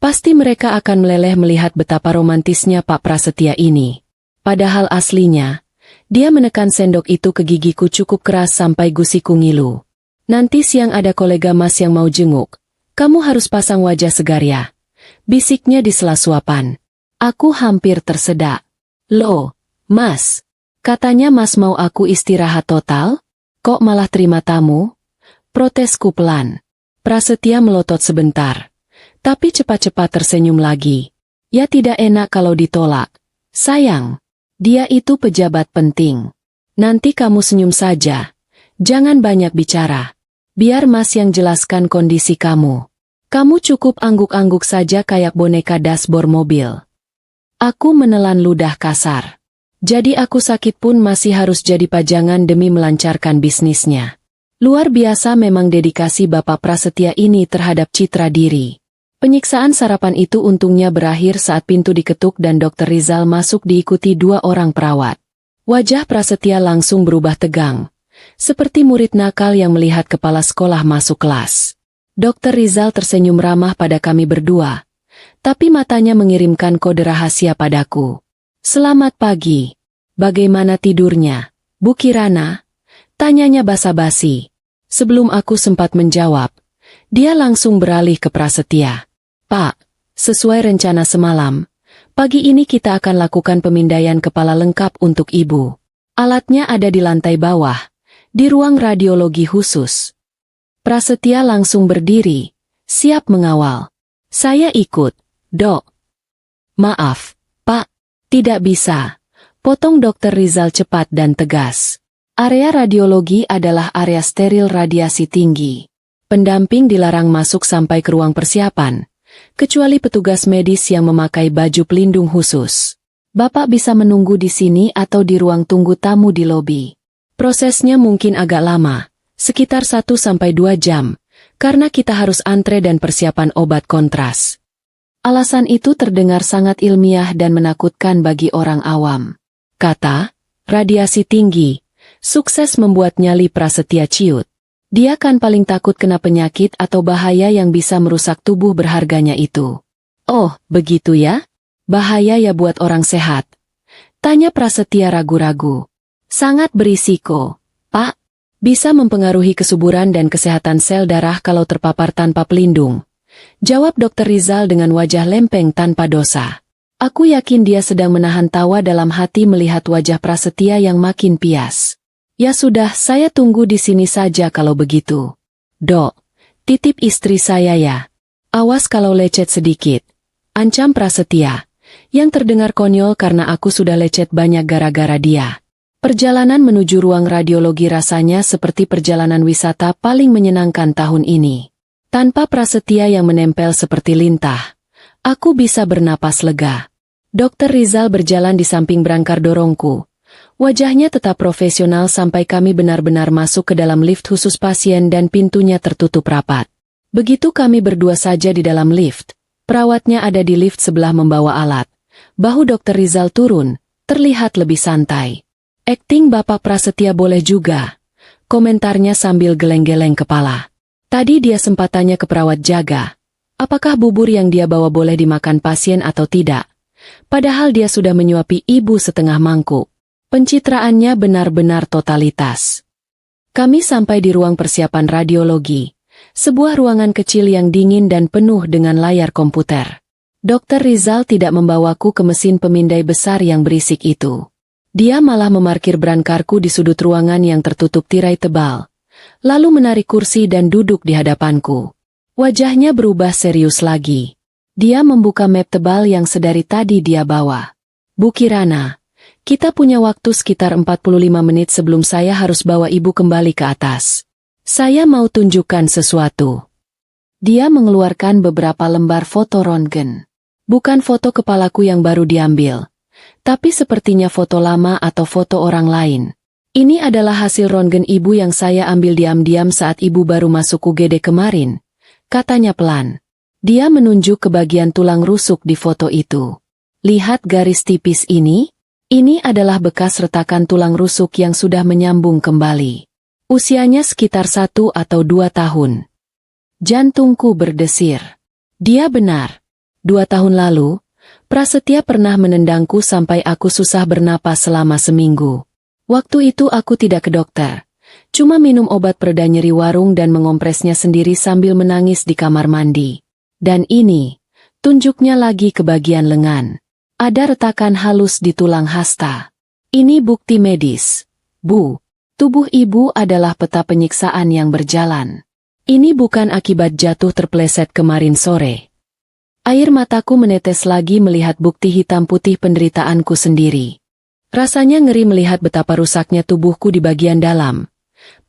pasti mereka akan meleleh melihat betapa romantisnya Pak Prasetya ini. Padahal aslinya, dia menekan sendok itu ke gigiku cukup keras sampai gusiku ngilu. "Nanti siang ada kolega Mas yang mau jenguk. Kamu harus pasang wajah segar ya," bisiknya di sela suapan. Aku hampir tersedak. "Loh, Mas, katanya Mas mau aku istirahat total? Kok malah terima tamu?" Protesku pelan. Prasetya melotot sebentar, tapi cepat-cepat tersenyum lagi. "Ya tidak enak kalau ditolak, sayang. Dia itu pejabat penting. Nanti kamu senyum saja. Jangan banyak bicara. Biar Mas yang jelaskan kondisi kamu. Kamu cukup angguk-angguk saja kayak boneka dashboard mobil." Aku menelan ludah kasar. Jadi aku sakit pun masih harus jadi pajangan demi melancarkan bisnisnya. Luar biasa memang dedikasi Bapak Prasetya ini terhadap citra diri. Penyiksaan sarapan itu untungnya berakhir saat pintu diketuk dan Dr. Rizal masuk diikuti 2 orang perawat. Wajah Prasetya langsung berubah tegang, seperti murid nakal yang melihat kepala sekolah masuk kelas. Dr. Rizal tersenyum ramah pada kami berdua, tapi matanya mengirimkan kode rahasia padaku. "Selamat pagi. Bagaimana tidurnya, Bu Kirana?" Tanyanya basa-basi. Sebelum aku sempat menjawab, dia langsung beralih ke Prasetya. "Pak, sesuai rencana semalam, pagi ini kita akan lakukan pemindaian kepala lengkap untuk Ibu. Alatnya ada di lantai bawah, di ruang radiologi khusus." Prasetya langsung berdiri, siap mengawal. "Saya ikut, Dok." "Maaf, Pak, tidak bisa," potong Dr. Rizal cepat dan tegas. "Area radiologi adalah area steril radiasi tinggi. Pendamping dilarang masuk sampai ke ruang persiapan, kecuali petugas medis yang memakai baju pelindung khusus. Bapak bisa menunggu di sini atau di ruang tunggu tamu di lobi. Prosesnya mungkin agak lama, sekitar 1-2 jam, karena kita harus antre dan persiapan obat kontras." Alasan itu terdengar sangat ilmiah dan menakutkan bagi orang awam. Kata, radiasi tinggi, sukses membuat nyali Prasetya ciut. Dia kan paling takut kena penyakit atau bahaya yang bisa merusak tubuh berharganya itu. "Oh, begitu ya? Bahaya ya buat orang sehat?" tanya Prasetya ragu-ragu. "Sangat berisiko, Pak. Bisa mempengaruhi kesuburan dan kesehatan sel darah kalau terpapar tanpa pelindung," jawab Dr. Rizal dengan wajah lempeng tanpa dosa. Aku yakin dia sedang menahan tawa dalam hati melihat wajah Prasetya yang makin pias. "Ya sudah, saya tunggu di sini saja kalau begitu. Dok, titip istri saya ya. Awas kalau lecet sedikit," ancam Prasetya, yang terdengar konyol karena aku sudah lecet banyak gara-gara dia. Perjalanan menuju ruang radiologi rasanya seperti perjalanan wisata paling menyenangkan tahun ini. Tanpa Prasetya yang menempel seperti lintah, aku bisa bernapas lega. Dokter Rizal berjalan di samping berangkar dorongku. Wajahnya tetap profesional sampai kami benar-benar masuk ke dalam lift khusus pasien dan pintunya tertutup rapat. Begitu kami berdua saja di dalam lift, perawatnya ada di lift sebelah membawa alat. Bahu Dokter Rizal turun, terlihat lebih santai. "Akting Bapak Prasetya boleh juga," komentarnya sambil geleng-geleng kepala. Tadi dia sempat tanya ke perawat jaga, apakah bubur yang dia bawa boleh dimakan pasien atau tidak. Padahal dia sudah menyuapi ibu setengah mangkuk. Pencitraannya benar-benar totalitas. Kami sampai di ruang persiapan radiologi, sebuah ruangan kecil yang dingin dan penuh dengan layar komputer. Dokter Rizal tidak membawaku ke mesin pemindai besar yang berisik itu. Dia malah memarkir brankarku di sudut ruangan yang tertutup tirai tebal, lalu menarik kursi dan duduk di hadapanku. Wajahnya berubah serius lagi. Dia membuka map tebal yang sedari tadi dia bawa. "Bu Kirana, kita punya waktu sekitar 45 menit sebelum saya harus bawa ibu kembali ke atas. Saya mau tunjukkan sesuatu." Dia mengeluarkan beberapa lembar foto röntgen. Bukan foto kepalaku yang baru diambil, tapi sepertinya foto lama atau foto orang lain. "Ini adalah hasil röntgen ibu yang saya ambil diam-diam saat ibu baru masuk UGD kemarin," katanya pelan. Dia menunjuk ke bagian tulang rusuk di foto itu. "Lihat garis tipis ini? Ini adalah bekas retakan tulang rusuk yang sudah menyambung kembali. Usianya sekitar 1 atau 2 tahun. Jantungku berdesir. Dia benar. 2 tahun lalu, Prasetya pernah menendangku sampai aku susah bernapas selama seminggu. Waktu itu aku tidak ke dokter. Cuma minum obat pereda nyeri warung dan mengompresnya sendiri sambil menangis di kamar mandi. Dan ini, tunjuknya lagi ke bagian lengan. Ada retakan halus di tulang hasta. Ini bukti medis. Bu, tubuh ibu adalah peta penyiksaan yang berjalan. Ini bukan akibat jatuh terpleset kemarin sore." Air mataku menetes lagi melihat bukti hitam putih penderitaanku sendiri. Rasanya ngeri melihat betapa rusaknya tubuhku di bagian dalam.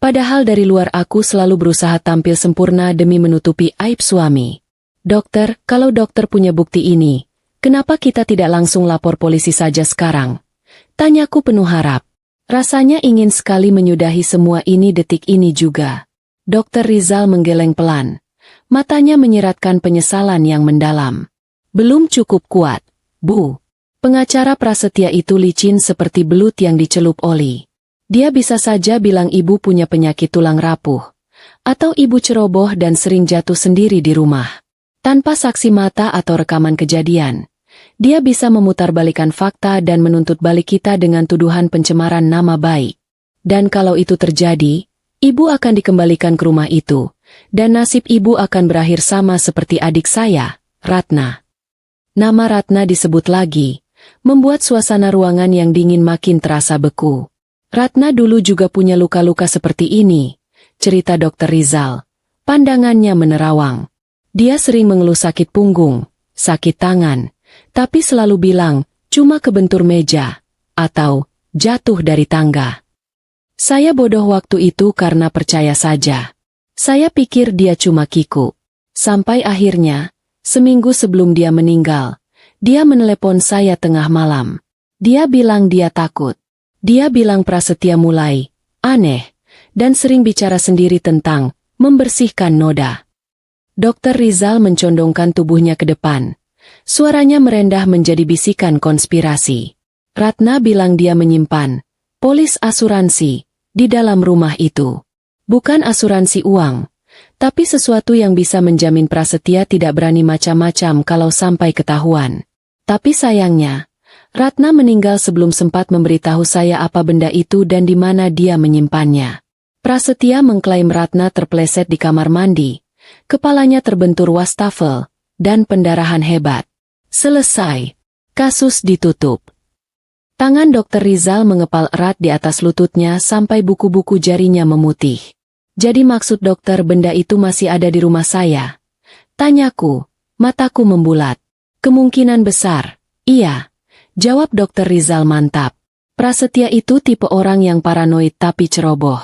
Padahal dari luar aku selalu berusaha tampil sempurna demi menutupi aib suami. "Dokter, kalau dokter punya bukti ini, kenapa kita tidak langsung lapor polisi saja sekarang?" tanyaku penuh harap. Rasanya ingin sekali menyudahi semua ini detik ini juga. Dokter Rizal menggeleng pelan. Matanya menyiratkan penyesalan yang mendalam. "Belum cukup kuat, Bu. Pengacara Prasetya itu licin seperti belut yang dicelup oli. Dia bisa saja bilang ibu punya penyakit tulang rapuh, atau ibu ceroboh dan sering jatuh sendiri di rumah. Tanpa saksi mata atau rekaman kejadian, dia bisa memutarbalikkan fakta dan menuntut balik kita dengan tuduhan pencemaran nama baik. Dan kalau itu terjadi, ibu akan dikembalikan ke rumah itu, dan nasib ibu akan berakhir sama seperti adik saya, Ratna." Nama Ratna disebut lagi, membuat suasana ruangan yang dingin makin terasa beku. "Ratna dulu juga punya luka-luka seperti ini," cerita Dokter Rizal. Pandangannya menerawang. "Dia sering mengeluh sakit punggung, sakit tangan, tapi selalu bilang, cuma kebentur meja, atau jatuh dari tangga." Saya bodoh waktu itu karena percaya saja. Saya pikir dia cuma kiku. Sampai akhirnya, seminggu sebelum dia meninggal, dia menelepon saya tengah malam. Dia bilang dia takut. Dia bilang Prasetya mulai aneh, dan sering bicara sendiri tentang membersihkan noda. Dokter Rizal mencondongkan tubuhnya ke depan. Suaranya merendah menjadi bisikan konspirasi. "Ratna bilang dia menyimpan polis asuransi di dalam rumah itu. Bukan asuransi uang, tapi sesuatu yang bisa menjamin Prasetya tidak berani macam-macam kalau sampai ketahuan. Tapi sayangnya, Ratna meninggal sebelum sempat memberitahu saya apa benda itu dan di mana dia menyimpannya. Prasetya mengklaim Ratna terpleset di kamar mandi, kepalanya terbentur wastafel, dan pendarahan hebat. Selesai. Kasus ditutup." Tangan Dokter Rizal mengepal erat di atas lututnya sampai buku-buku jarinya memutih. "Jadi maksud dokter benda itu masih ada di rumah saya?" tanyaku, mataku membulat. "Kemungkinan besar, iya," jawab Dokter Rizal mantap. "Prasetya itu tipe orang yang paranoid tapi ceroboh.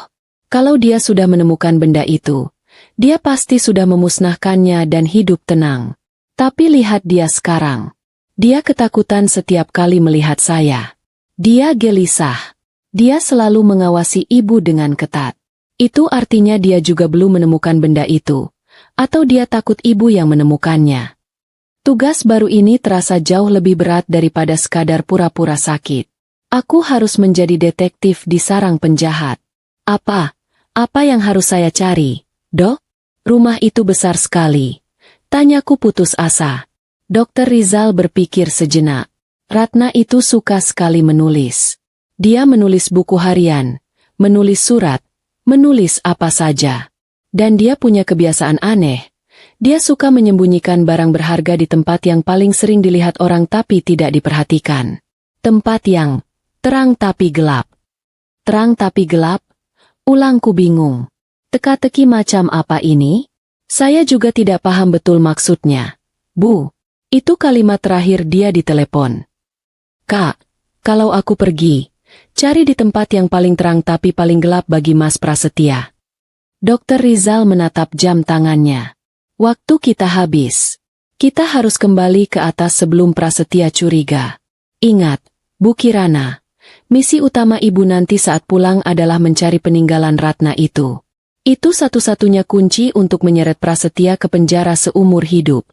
Kalau dia sudah menemukan benda itu, dia pasti sudah memusnahkannya dan hidup tenang. Tapi lihat dia sekarang. Dia ketakutan setiap kali melihat saya. Dia gelisah. Dia selalu mengawasi ibu dengan ketat. Itu artinya dia juga belum menemukan benda itu. Atau dia takut ibu yang menemukannya. Tugas baru ini terasa jauh lebih berat daripada sekadar pura-pura sakit. Aku harus menjadi detektif di sarang penjahat. Apa yang harus saya cari, Dok? Rumah itu besar sekali. Tanyaku putus asa. Dokter Rizal berpikir sejenak. Ratna itu suka sekali menulis. Dia menulis buku harian, menulis surat, menulis apa saja. Dan dia punya kebiasaan aneh. Dia suka menyembunyikan barang berharga di tempat yang paling sering dilihat orang tapi tidak diperhatikan. Tempat yang terang tapi gelap. Terang tapi gelap? Ulangku bingung. Teka-teki macam apa ini? Saya juga tidak paham betul maksudnya. Bu, itu kalimat terakhir dia di telepon. Kak, kalau aku pergi, cari di tempat yang paling terang tapi paling gelap bagi Mas Prasetya. Dokter Rizal menatap jam tangannya. Waktu kita habis. Kita harus kembali ke atas sebelum Prasetya curiga. Ingat, Bu Kirana, misi utama ibu nanti saat pulang adalah mencari peninggalan Ratna itu. Itu satu-satunya kunci untuk menyeret Prasetya ke penjara seumur hidup.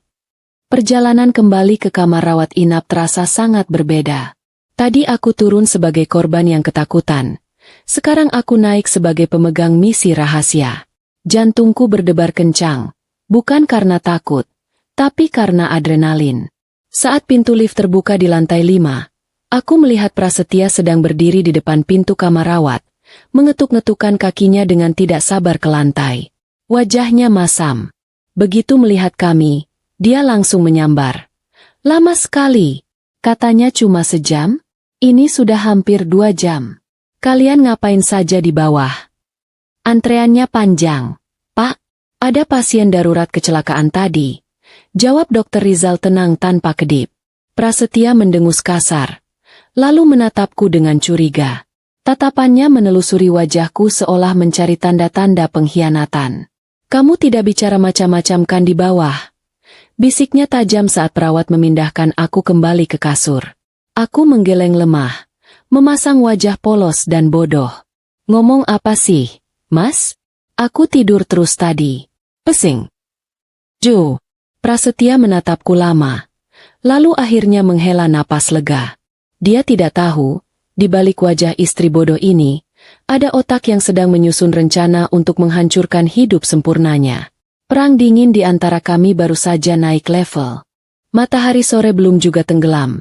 Perjalanan kembali ke kamar rawat inap terasa sangat berbeda. Tadi aku turun sebagai korban yang ketakutan. Sekarang aku naik sebagai pemegang misi rahasia. Jantungku berdebar kencang. Bukan karena takut, tapi karena adrenalin. Saat pintu lift terbuka di lantai 5, aku melihat Prasetya sedang berdiri di depan pintu kamar rawat. Mengetuk-ngetukkan kakinya dengan tidak sabar ke lantai. Wajahnya masam. Begitu melihat kami, dia langsung menyambar. Lama sekali. Katanya cuma sejam? Ini sudah hampir 2 jam. Kalian ngapain saja di bawah? Antreannya panjang. Pak, ada pasien darurat kecelakaan tadi. Jawab Dokter Rizal tenang tanpa kedip. Prasetya mendengus kasar. Lalu menatapku dengan curiga. Tatapannya menelusuri wajahku seolah mencari tanda-tanda pengkhianatan. Kamu tidak bicara macam-macam kan di bawah? Bisiknya tajam saat perawat memindahkan aku kembali ke kasur. Aku menggeleng lemah, memasang wajah polos dan bodoh. Ngomong apa sih, Mas? Aku tidur terus tadi. Pesing. Jo. Prasetya menatapku lama. Lalu akhirnya menghela napas lega. Dia tidak tahu, di balik wajah istri bodoh ini, ada otak yang sedang menyusun rencana untuk menghancurkan hidup sempurnanya. Perang dingin di antara kami baru saja naik level. Matahari sore belum juga tenggelam,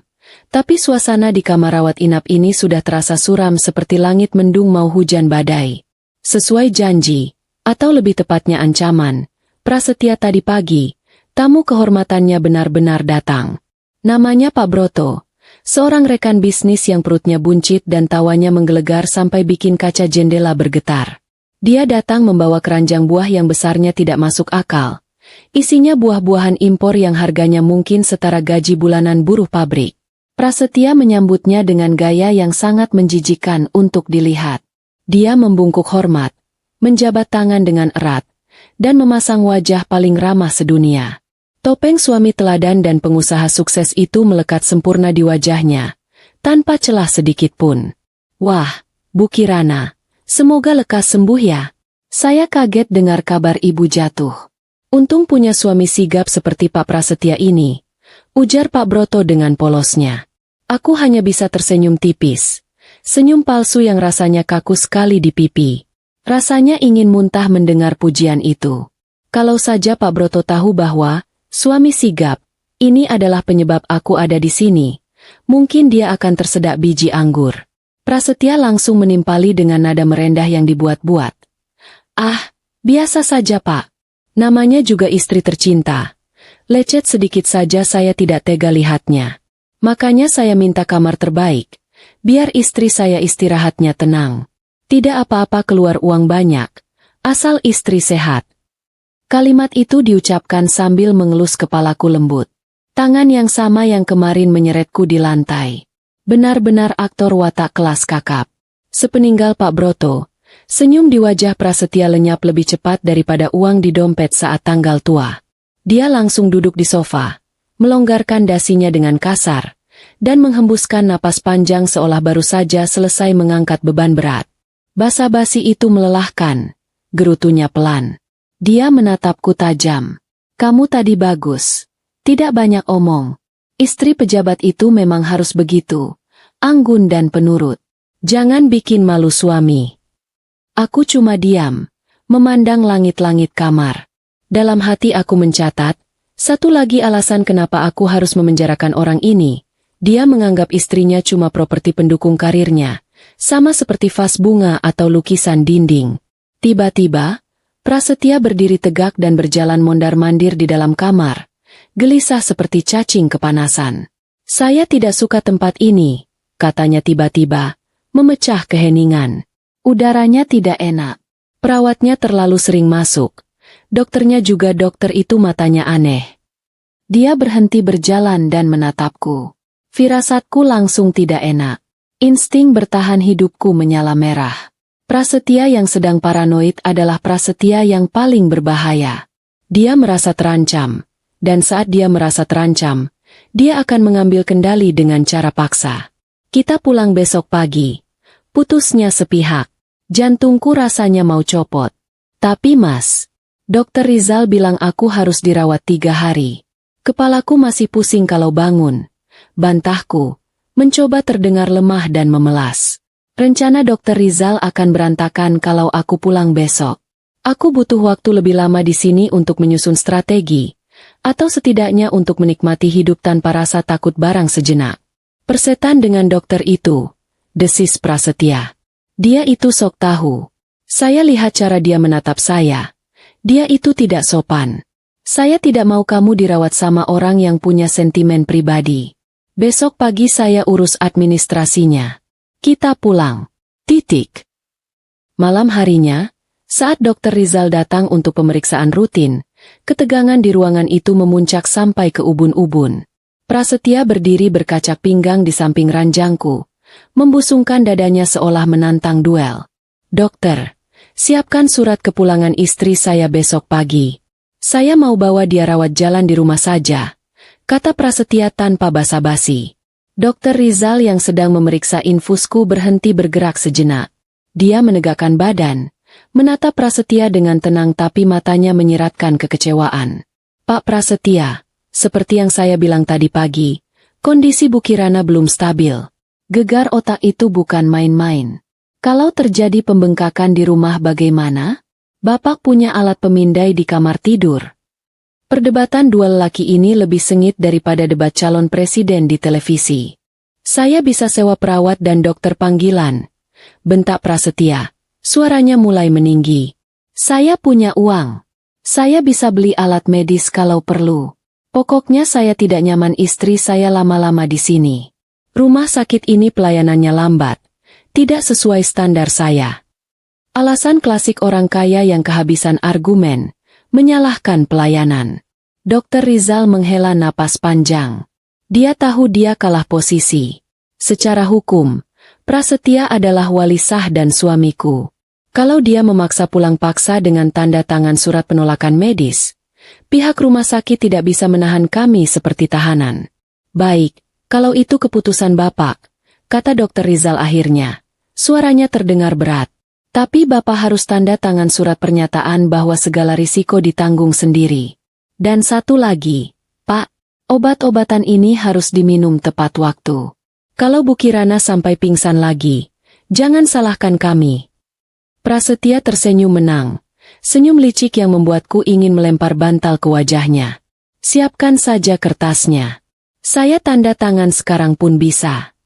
tapi suasana di kamar rawat inap ini sudah terasa suram seperti langit mendung mau hujan badai. Sesuai janji, atau lebih tepatnya ancaman, Prasetya tadi pagi, tamu kehormatannya benar-benar datang. Namanya Pak Broto. Seorang rekan bisnis yang perutnya buncit dan tawanya menggelegar sampai bikin kaca jendela bergetar. Dia datang membawa keranjang buah yang besarnya tidak masuk akal. Isinya buah-buahan impor yang harganya mungkin setara gaji bulanan buruh pabrik. Prasetya menyambutnya dengan gaya yang sangat menjijikan untuk dilihat. Dia membungkuk hormat, menjabat tangan dengan erat, dan memasang wajah paling ramah sedunia. Topeng suami teladan dan pengusaha sukses itu melekat sempurna di wajahnya, tanpa celah sedikit pun. Wah, Bu Kirana, semoga lekas sembuh ya. Saya kaget dengar kabar ibu jatuh. Untung punya suami sigap seperti Pak Prasetya ini, ujar Pak Broto dengan polosnya. Aku hanya bisa tersenyum tipis. Senyum palsu yang rasanya kaku sekali di pipi. Rasanya ingin muntah mendengar pujian itu. Kalau saja Pak Broto tahu bahwa suami sigap, ini adalah penyebab aku ada di sini. Mungkin dia akan tersedak biji anggur. Prasetya langsung menimpali dengan nada merendah yang dibuat-buat. Ah, biasa saja Pak. Namanya juga istri tercinta. Lecet sedikit saja saya tidak tega lihatnya. Makanya saya minta kamar terbaik. Biar istri saya istirahatnya tenang. Tidak apa-apa keluar uang banyak. Asal istri sehat. Kalimat itu diucapkan sambil mengelus kepalaku lembut. Tangan yang sama yang kemarin menyeretku di lantai. Benar-benar aktor watak kelas kakap. Sepeninggal Pak Broto, Senyum di wajah Prasetya lenyap lebih cepat daripada uang di dompet saat tanggal tua. Dia langsung duduk di sofa, melonggarkan dasinya dengan kasar, dan menghembuskan napas panjang seolah baru saja selesai mengangkat beban berat. Basa-basi itu melelahkan, gerutunya pelan. Dia menatapku tajam. Kamu tadi bagus. Tidak banyak omong. Istri pejabat itu memang harus begitu, anggun dan penurut. Jangan bikin malu suami. Aku cuma diam, memandang langit-langit kamar. Dalam hati aku mencatat, satu lagi alasan kenapa aku harus memenjarakan orang ini. Dia menganggap istrinya cuma properti pendukung karirnya, sama seperti vas bunga atau lukisan dinding. Tiba-tiba, Prasetya berdiri tegak dan berjalan mondar-mandir di dalam kamar, gelisah seperti cacing kepanasan. Saya tidak suka tempat ini, katanya tiba-tiba, memecah keheningan. Udaranya tidak enak. Perawatnya terlalu sering masuk. Dokternya juga dokter itu matanya aneh. Dia berhenti berjalan dan menatapku. Firasatku langsung tidak enak. Insting bertahan hidupku menyala merah. Prasetya yang sedang paranoid adalah Prasetya yang paling berbahaya. Dia merasa terancam. Dan saat dia merasa terancam, dia akan mengambil kendali dengan cara paksa. Kita pulang besok pagi. Putusnya sepihak. Jantungku rasanya mau copot. Tapi Mas, Dokter Rizal bilang aku harus dirawat 3 hari. Kepalaku masih pusing kalau bangun. Bantahku, mencoba terdengar lemah dan memelas. Rencana Dokter Rizal akan berantakan kalau aku pulang besok. Aku butuh waktu lebih lama di sini untuk menyusun strategi, atau setidaknya untuk menikmati hidup tanpa rasa takut barang sejenak. Persetan dengan dokter itu, desis Prasetya. Dia itu sok tahu. Saya lihat cara dia menatap saya. Dia itu tidak sopan. Saya tidak mau kamu dirawat sama orang yang punya sentimen pribadi. Besok pagi saya urus administrasinya. Kita pulang. Titik. Malam harinya, saat Dokter Rizal datang untuk pemeriksaan rutin, ketegangan di ruangan itu memuncak sampai ke ubun-ubun. Prasetya berdiri berkacak pinggang di samping ranjangku, membusungkan dadanya seolah menantang duel. Dokter, siapkan surat kepulangan istri saya besok pagi. Saya mau bawa dia rawat jalan di rumah saja, kata Prasetya tanpa basa-basi. Dokter Rizal yang sedang memeriksa infusku berhenti bergerak sejenak. Dia menegakkan badan, menatap Prasetya dengan tenang tapi matanya menyiratkan kekecewaan. Pak Prasetya, seperti yang saya bilang tadi pagi, kondisi Bu Kirana belum stabil. Gegar otak itu bukan main-main. Kalau terjadi pembengkakan di rumah bagaimana? Bapak punya alat pemindai di kamar tidur. Perdebatan dua lelaki ini lebih sengit daripada debat calon presiden di televisi. Saya bisa sewa perawat dan dokter panggilan, bentak Prasetya. Suaranya mulai meninggi. Saya punya uang. Saya bisa beli alat medis kalau perlu. Pokoknya saya tidak nyaman istri saya lama-lama di sini. Rumah sakit ini pelayanannya lambat, tidak sesuai standar saya. Alasan klasik orang kaya yang kehabisan argumen, menyalahkan pelayanan. Dokter Rizal menghela napas panjang. Dia tahu dia kalah posisi. Secara hukum, Prasetya adalah wali sah dan suamiku. Kalau dia memaksa pulang paksa dengan tanda tangan surat penolakan medis, pihak rumah sakit tidak bisa menahan kami seperti tahanan. Baik. Kalau itu keputusan Bapak, kata Dokter Rizal akhirnya. Suaranya terdengar berat. Tapi Bapak harus tanda tangan surat pernyataan bahwa segala risiko ditanggung sendiri. Dan satu lagi, Pak, obat-obatan ini harus diminum tepat waktu. Kalau Bu Kirana sampai pingsan lagi, jangan salahkan kami. Prasetya tersenyum menang. Senyum licik yang membuatku ingin melempar bantal ke wajahnya. Siapkan saja kertasnya. Saya tanda tangan sekarang pun bisa.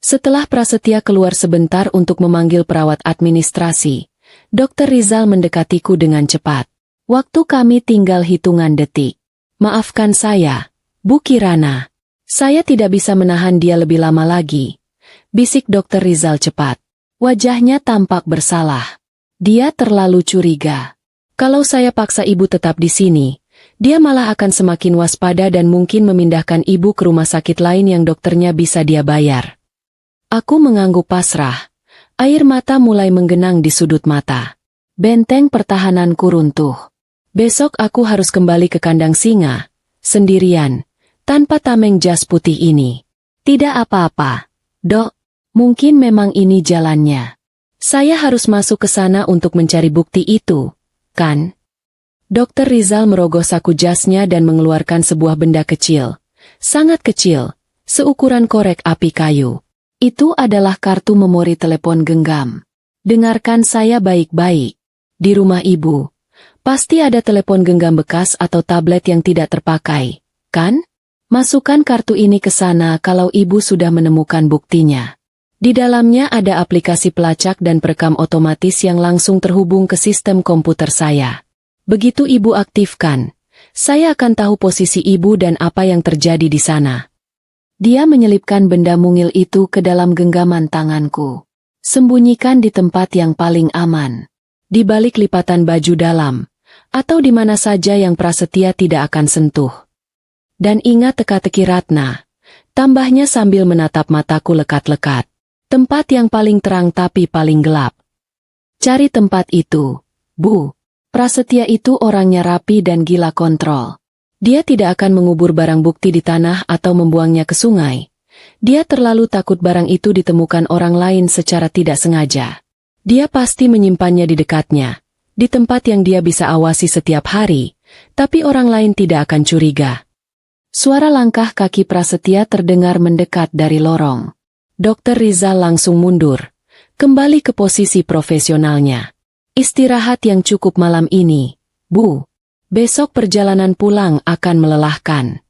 Setelah Prasetya keluar sebentar untuk memanggil perawat administrasi, Dokter Rizal mendekatiku dengan cepat. Waktu kami tinggal hitungan detik. Maafkan saya, Bu Kirana. Saya tidak bisa menahan dia lebih lama lagi. Bisik Dokter Rizal cepat. Wajahnya tampak bersalah. Dia terlalu curiga. Kalau saya paksa ibu tetap di sini, dia malah akan semakin waspada dan mungkin memindahkan ibu ke rumah sakit lain yang dokternya bisa dia bayar. Aku mengangguk pasrah. Air mata mulai menggenang di sudut mata. Benteng pertahananku runtuh. Besok aku harus kembali ke kandang singa, sendirian, tanpa tameng jas putih ini. Tidak apa-apa, Dok. Mungkin memang ini jalannya. Saya harus masuk ke sana untuk mencari bukti itu, kan? Dokter Rizal merogoh saku jasnya dan mengeluarkan sebuah benda kecil. Sangat kecil, seukuran korek api kayu. Itu adalah kartu memori telepon genggam. Dengarkan saya baik-baik. Di rumah ibu, pasti ada telepon genggam bekas atau tablet yang tidak terpakai, kan? Masukkan kartu ini ke sana kalau ibu sudah menemukan buktinya. Di dalamnya ada aplikasi pelacak dan perekam otomatis yang langsung terhubung ke sistem komputer saya. Begitu ibu aktifkan, saya akan tahu posisi ibu dan apa yang terjadi di sana. Dia menyelipkan benda mungil itu ke dalam genggaman tanganku. Sembunyikan di tempat yang paling aman. Di balik lipatan baju dalam, atau di mana saja yang Prasetya tidak akan sentuh. Dan ingat teka-teki Ratna, tambahnya sambil menatap mataku lekat-lekat. Tempat yang paling terang tapi paling gelap. Cari tempat itu, Bu. Prasetya itu orangnya rapi dan gila kontrol. Dia tidak akan mengubur barang bukti di tanah atau membuangnya ke sungai. Dia terlalu takut barang itu ditemukan orang lain secara tidak sengaja. Dia pasti menyimpannya di dekatnya, di tempat yang dia bisa awasi setiap hari, tapi orang lain tidak akan curiga. Suara langkah kaki Prasetya terdengar mendekat dari lorong. Dokter Rizal langsung mundur, kembali ke posisi profesionalnya. Istirahat yang cukup malam ini, Bu. Besok perjalanan pulang akan melelahkan.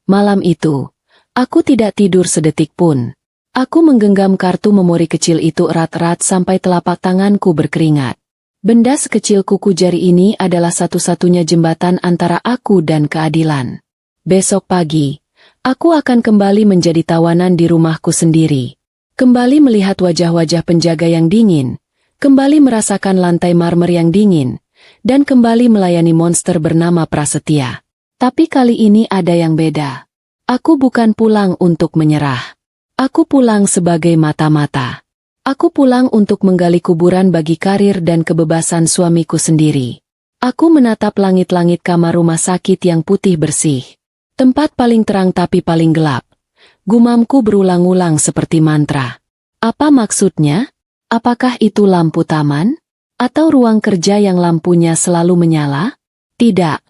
Malam itu, aku tidak tidur sedetik pun. Aku menggenggam kartu memori kecil itu erat-erat sampai telapak tanganku berkeringat. Benda sekecil kuku jari ini adalah satu-satunya jembatan antara aku dan keadilan. Besok pagi, aku akan kembali menjadi tawanan di rumahku sendiri. Kembali melihat wajah-wajah penjaga yang dingin. Kembali merasakan lantai marmer yang dingin, dan kembali melayani monster bernama Prasetya. Tapi kali ini ada yang beda. Aku bukan pulang untuk menyerah. Aku pulang sebagai mata-mata. Aku pulang untuk menggali kuburan bagi karir dan kebebasan suamiku sendiri. Aku menatap langit-langit kamar rumah sakit yang putih bersih. Tempat paling terang tapi paling gelap. Gumamku berulang-ulang seperti mantra. Apa maksudnya? Apakah itu lampu taman? Atau ruang kerja yang lampunya selalu menyala? Tidak.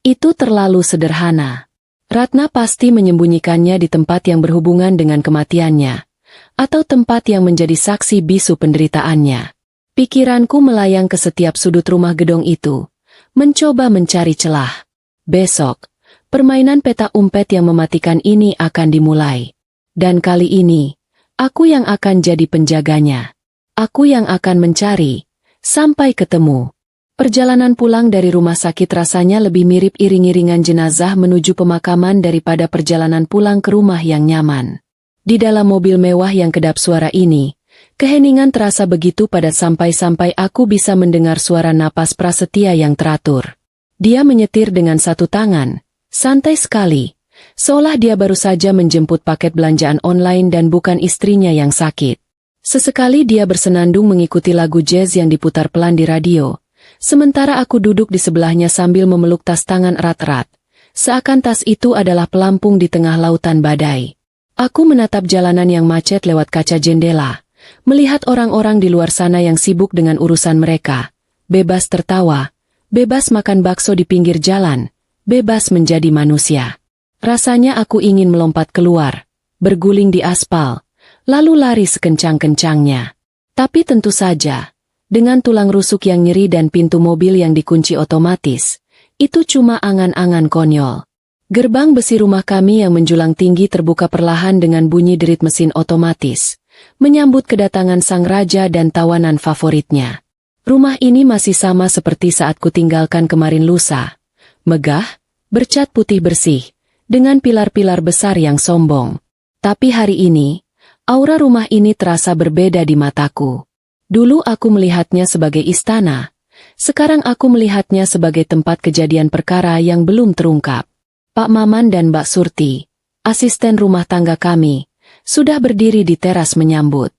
Itu terlalu sederhana. Ratna pasti menyembunyikannya di tempat yang berhubungan dengan kematiannya. Atau tempat yang menjadi saksi bisu penderitaannya. Pikiranku melayang ke setiap sudut rumah gedong itu. Mencoba mencari celah. Besok, permainan peta umpet yang mematikan ini akan dimulai. Dan kali ini, aku yang akan jadi penjaganya. Aku yang akan mencari, sampai ketemu. Perjalanan pulang dari rumah sakit rasanya lebih mirip iring-iringan jenazah menuju pemakaman daripada perjalanan pulang ke rumah yang nyaman. Di dalam mobil mewah yang kedap suara ini, keheningan terasa begitu padat sampai-sampai aku bisa mendengar suara napas Prasetya yang teratur. Dia menyetir dengan satu tangan, santai sekali, seolah dia baru saja menjemput paket belanjaan online dan bukan istrinya yang sakit. Sesekali dia bersenandung mengikuti lagu jazz yang diputar pelan di radio, sementara aku duduk di sebelahnya sambil memeluk tas tangan erat-erat, seakan tas itu adalah pelampung di tengah lautan badai. Aku menatap jalanan yang macet lewat kaca jendela, melihat orang-orang di luar sana yang sibuk dengan urusan mereka, bebas tertawa, bebas makan bakso di pinggir jalan, bebas menjadi manusia. Rasanya aku ingin melompat keluar, berguling di aspal, lalu lari sekencang-kencangnya. Tapi tentu saja, dengan tulang rusuk yang nyeri dan pintu mobil yang dikunci otomatis, itu cuma angan-angan konyol. Gerbang besi rumah kami yang menjulang tinggi terbuka perlahan dengan bunyi derit mesin otomatis, menyambut kedatangan sang raja dan tawanan favoritnya. Rumah ini masih sama seperti saat kutinggalkan kemarin lusa. Megah, bercat putih bersih, dengan pilar-pilar besar yang sombong. Tapi hari ini, aura rumah ini terasa berbeda di mataku. Dulu aku melihatnya sebagai istana, sekarang aku melihatnya sebagai tempat kejadian perkara yang belum terungkap. Pak Maman dan Mbak Surti, asisten rumah tangga kami, sudah berdiri di teras menyambut.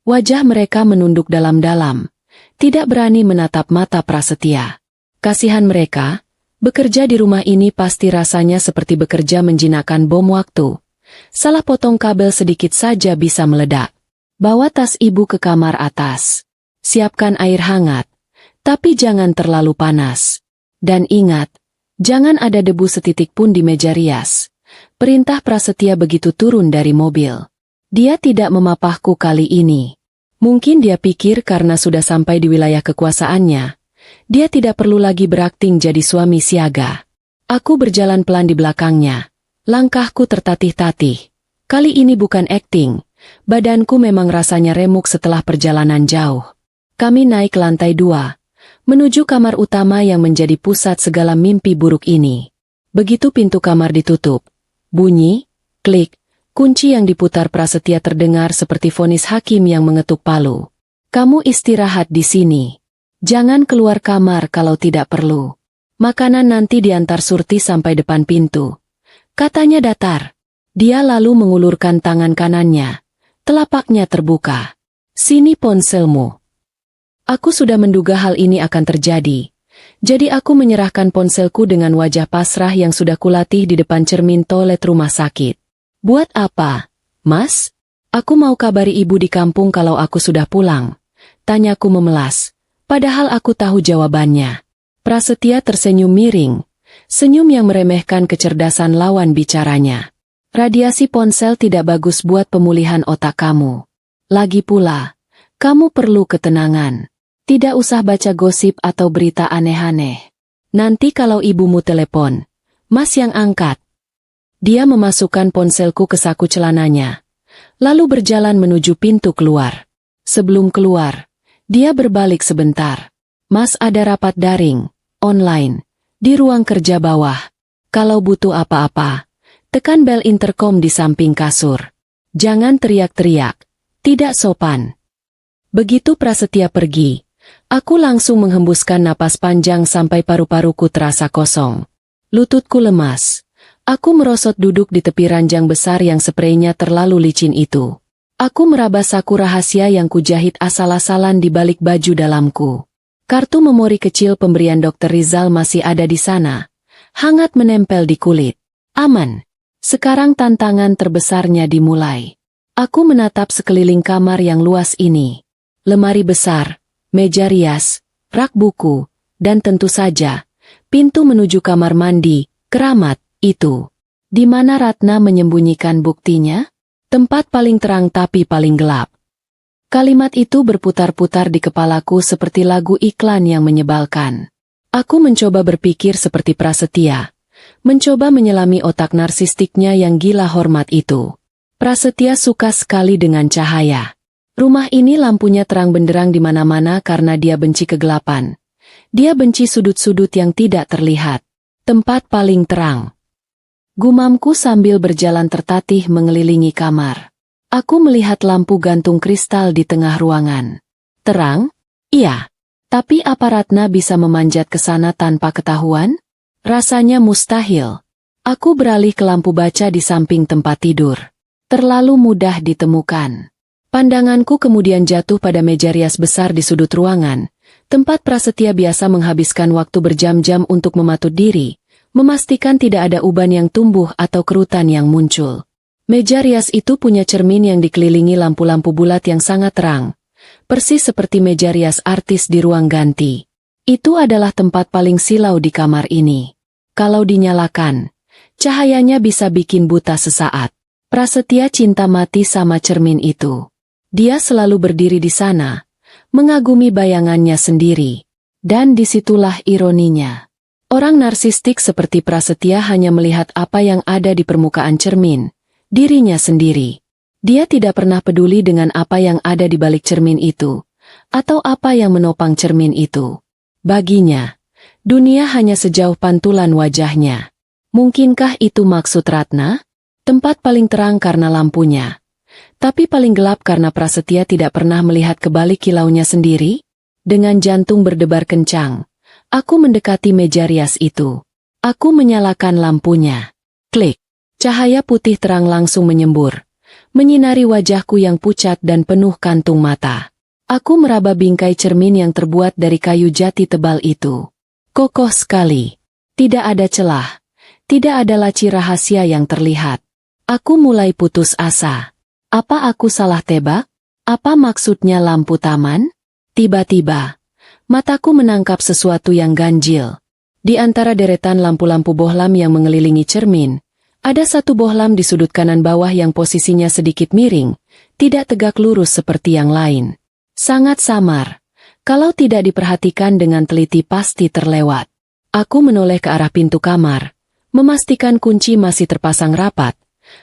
Wajah mereka menunduk dalam-dalam, tidak berani menatap mata Prasetya. Kasihan mereka, bekerja di rumah ini pasti rasanya seperti bekerja menjinakkan bom waktu. Salah potong kabel sedikit saja bisa meledak. Bawa tas ibu ke kamar atas. Siapkan air hangat, tapi jangan terlalu panas. Dan ingat, jangan ada debu setitik pun di meja rias. Perintah Prasetya begitu turun dari mobil. Dia tidak memapahku kali ini. Mungkin dia pikir karena sudah sampai di wilayah kekuasaannya, dia tidak perlu lagi berakting jadi suami siaga. Aku berjalan pelan di belakangnya. Langkahku tertatih-tatih. Kali ini bukan akting. Badanku memang rasanya remuk setelah perjalanan jauh. Kami naik ke lantai 2, menuju kamar utama yang menjadi pusat segala mimpi buruk ini. Begitu pintu kamar ditutup, bunyi, klik, kunci yang diputar Prasetya terdengar seperti vonis hakim yang mengetuk palu. Kamu istirahat di sini. Jangan keluar kamar kalau tidak perlu. Makanan nanti diantar Surti sampai depan pintu. Katanya datar. Dia lalu mengulurkan tangan kanannya. Telapaknya terbuka. Sini ponselmu. Aku sudah menduga hal ini akan terjadi. Jadi aku menyerahkan ponselku dengan wajah pasrah yang sudah kulatih di depan cermin toilet rumah sakit. Buat apa, Mas? Aku mau kabari ibu di kampung kalau aku sudah pulang. Tanyaku memelas, padahal aku tahu jawabannya. Prasetya tersenyum miring, senyum yang meremehkan kecerdasan lawan bicaranya. Radiasi ponsel tidak bagus buat pemulihan otak kamu. Lagi pula, kamu perlu ketenangan. Tidak usah baca gosip atau berita aneh-aneh. Nanti kalau ibumu telepon, Mas yang angkat. Dia memasukkan ponselku ke saku celananya, lalu berjalan menuju pintu keluar. Sebelum keluar, dia berbalik sebentar. Mas ada rapat daring, online, di ruang kerja bawah. Kalau butuh apa-apa, tekan bel intercom di samping kasur. Jangan teriak-teriak, tidak sopan. Begitu Prasetya pergi, aku langsung menghembuskan napas panjang sampai paru-paruku terasa kosong. Lututku lemas. Aku merosot duduk di tepi ranjang besar yang spraynya terlalu licin itu. Aku meraba saku rahasia yang kujahit asal-asalan di balik baju dalamku. Kartu memori kecil pemberian Dr. Rizal masih ada di sana. Hangat menempel di kulit. Aman. Sekarang tantangan terbesarnya dimulai. Aku menatap sekeliling kamar yang luas ini. Lemari besar, meja rias, rak buku, dan tentu saja, pintu menuju kamar mandi, keramat, itu. Di mana Ratna menyembunyikan buktinya? Tempat paling terang tapi paling gelap. Kalimat itu berputar-putar di kepalaku seperti lagu iklan yang menyebalkan. Aku mencoba berpikir seperti Prasetya. Mencoba menyelami otak narsistiknya yang gila hormat itu. Prasetya suka sekali dengan cahaya. Rumah ini lampunya terang benderang di mana-mana karena dia benci kegelapan. Dia benci sudut-sudut yang tidak terlihat. Tempat paling terang. Gumamku sambil berjalan tertatih mengelilingi kamar. Aku melihat lampu gantung kristal di tengah ruangan. Terang? Iya. Tapi apa Ratna bisa memanjat ke sana tanpa ketahuan? Rasanya mustahil. Aku beralih ke lampu baca di samping tempat tidur. Terlalu mudah ditemukan. Pandanganku kemudian jatuh pada meja rias besar di sudut ruangan, tempat Prasetya biasa menghabiskan waktu berjam-jam untuk mematut diri, memastikan tidak ada uban yang tumbuh atau kerutan yang muncul. Meja rias itu punya cermin yang dikelilingi lampu-lampu bulat yang sangat terang, persis seperti meja rias artis di ruang ganti. Itu adalah tempat paling silau di kamar ini. Kalau dinyalakan, cahayanya bisa bikin buta sesaat. Prasetya cinta mati sama cermin itu. Dia selalu berdiri di sana, mengagumi bayangannya sendiri. Dan disitulah ironinya. Orang narsistik seperti Prasetya hanya melihat apa yang ada di permukaan cermin, dirinya sendiri. Dia tidak pernah peduli dengan apa yang ada di balik cermin itu, atau apa yang menopang cermin itu. Baginya, dunia hanya sejauh pantulan wajahnya. Mungkinkah itu maksud Ratna? Tempat paling terang karena lampunya, tapi paling gelap karena Prasetya tidak pernah melihat ke balik kilaunya sendiri? Dengan jantung berdebar kencang, aku mendekati meja rias itu. Aku menyalakan lampunya. Klik. Cahaya putih terang langsung menyembur, menyinari wajahku yang pucat dan penuh kantung mata. Aku meraba bingkai cermin yang terbuat dari kayu jati tebal itu. Kokoh sekali. Tidak ada celah. Tidak ada laci rahasia yang terlihat. Aku mulai putus asa. Apa aku salah tebak? Apa maksudnya lampu taman? Tiba-tiba, mataku menangkap sesuatu yang ganjil. Di antara deretan lampu-lampu bohlam yang mengelilingi cermin, ada satu bohlam di sudut kanan bawah yang posisinya sedikit miring, tidak tegak lurus seperti yang lain. Sangat samar. Kalau tidak diperhatikan dengan teliti pasti terlewat. Aku menoleh ke arah pintu kamar, memastikan kunci masih terpasang rapat,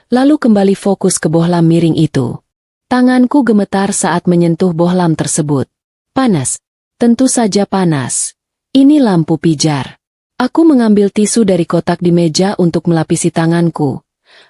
lalu kembali fokus ke bohlam miring itu. Tanganku gemetar saat menyentuh bohlam tersebut. Panas. Tentu saja panas. Ini lampu pijar. Aku mengambil tisu dari kotak di meja untuk melapisi tanganku,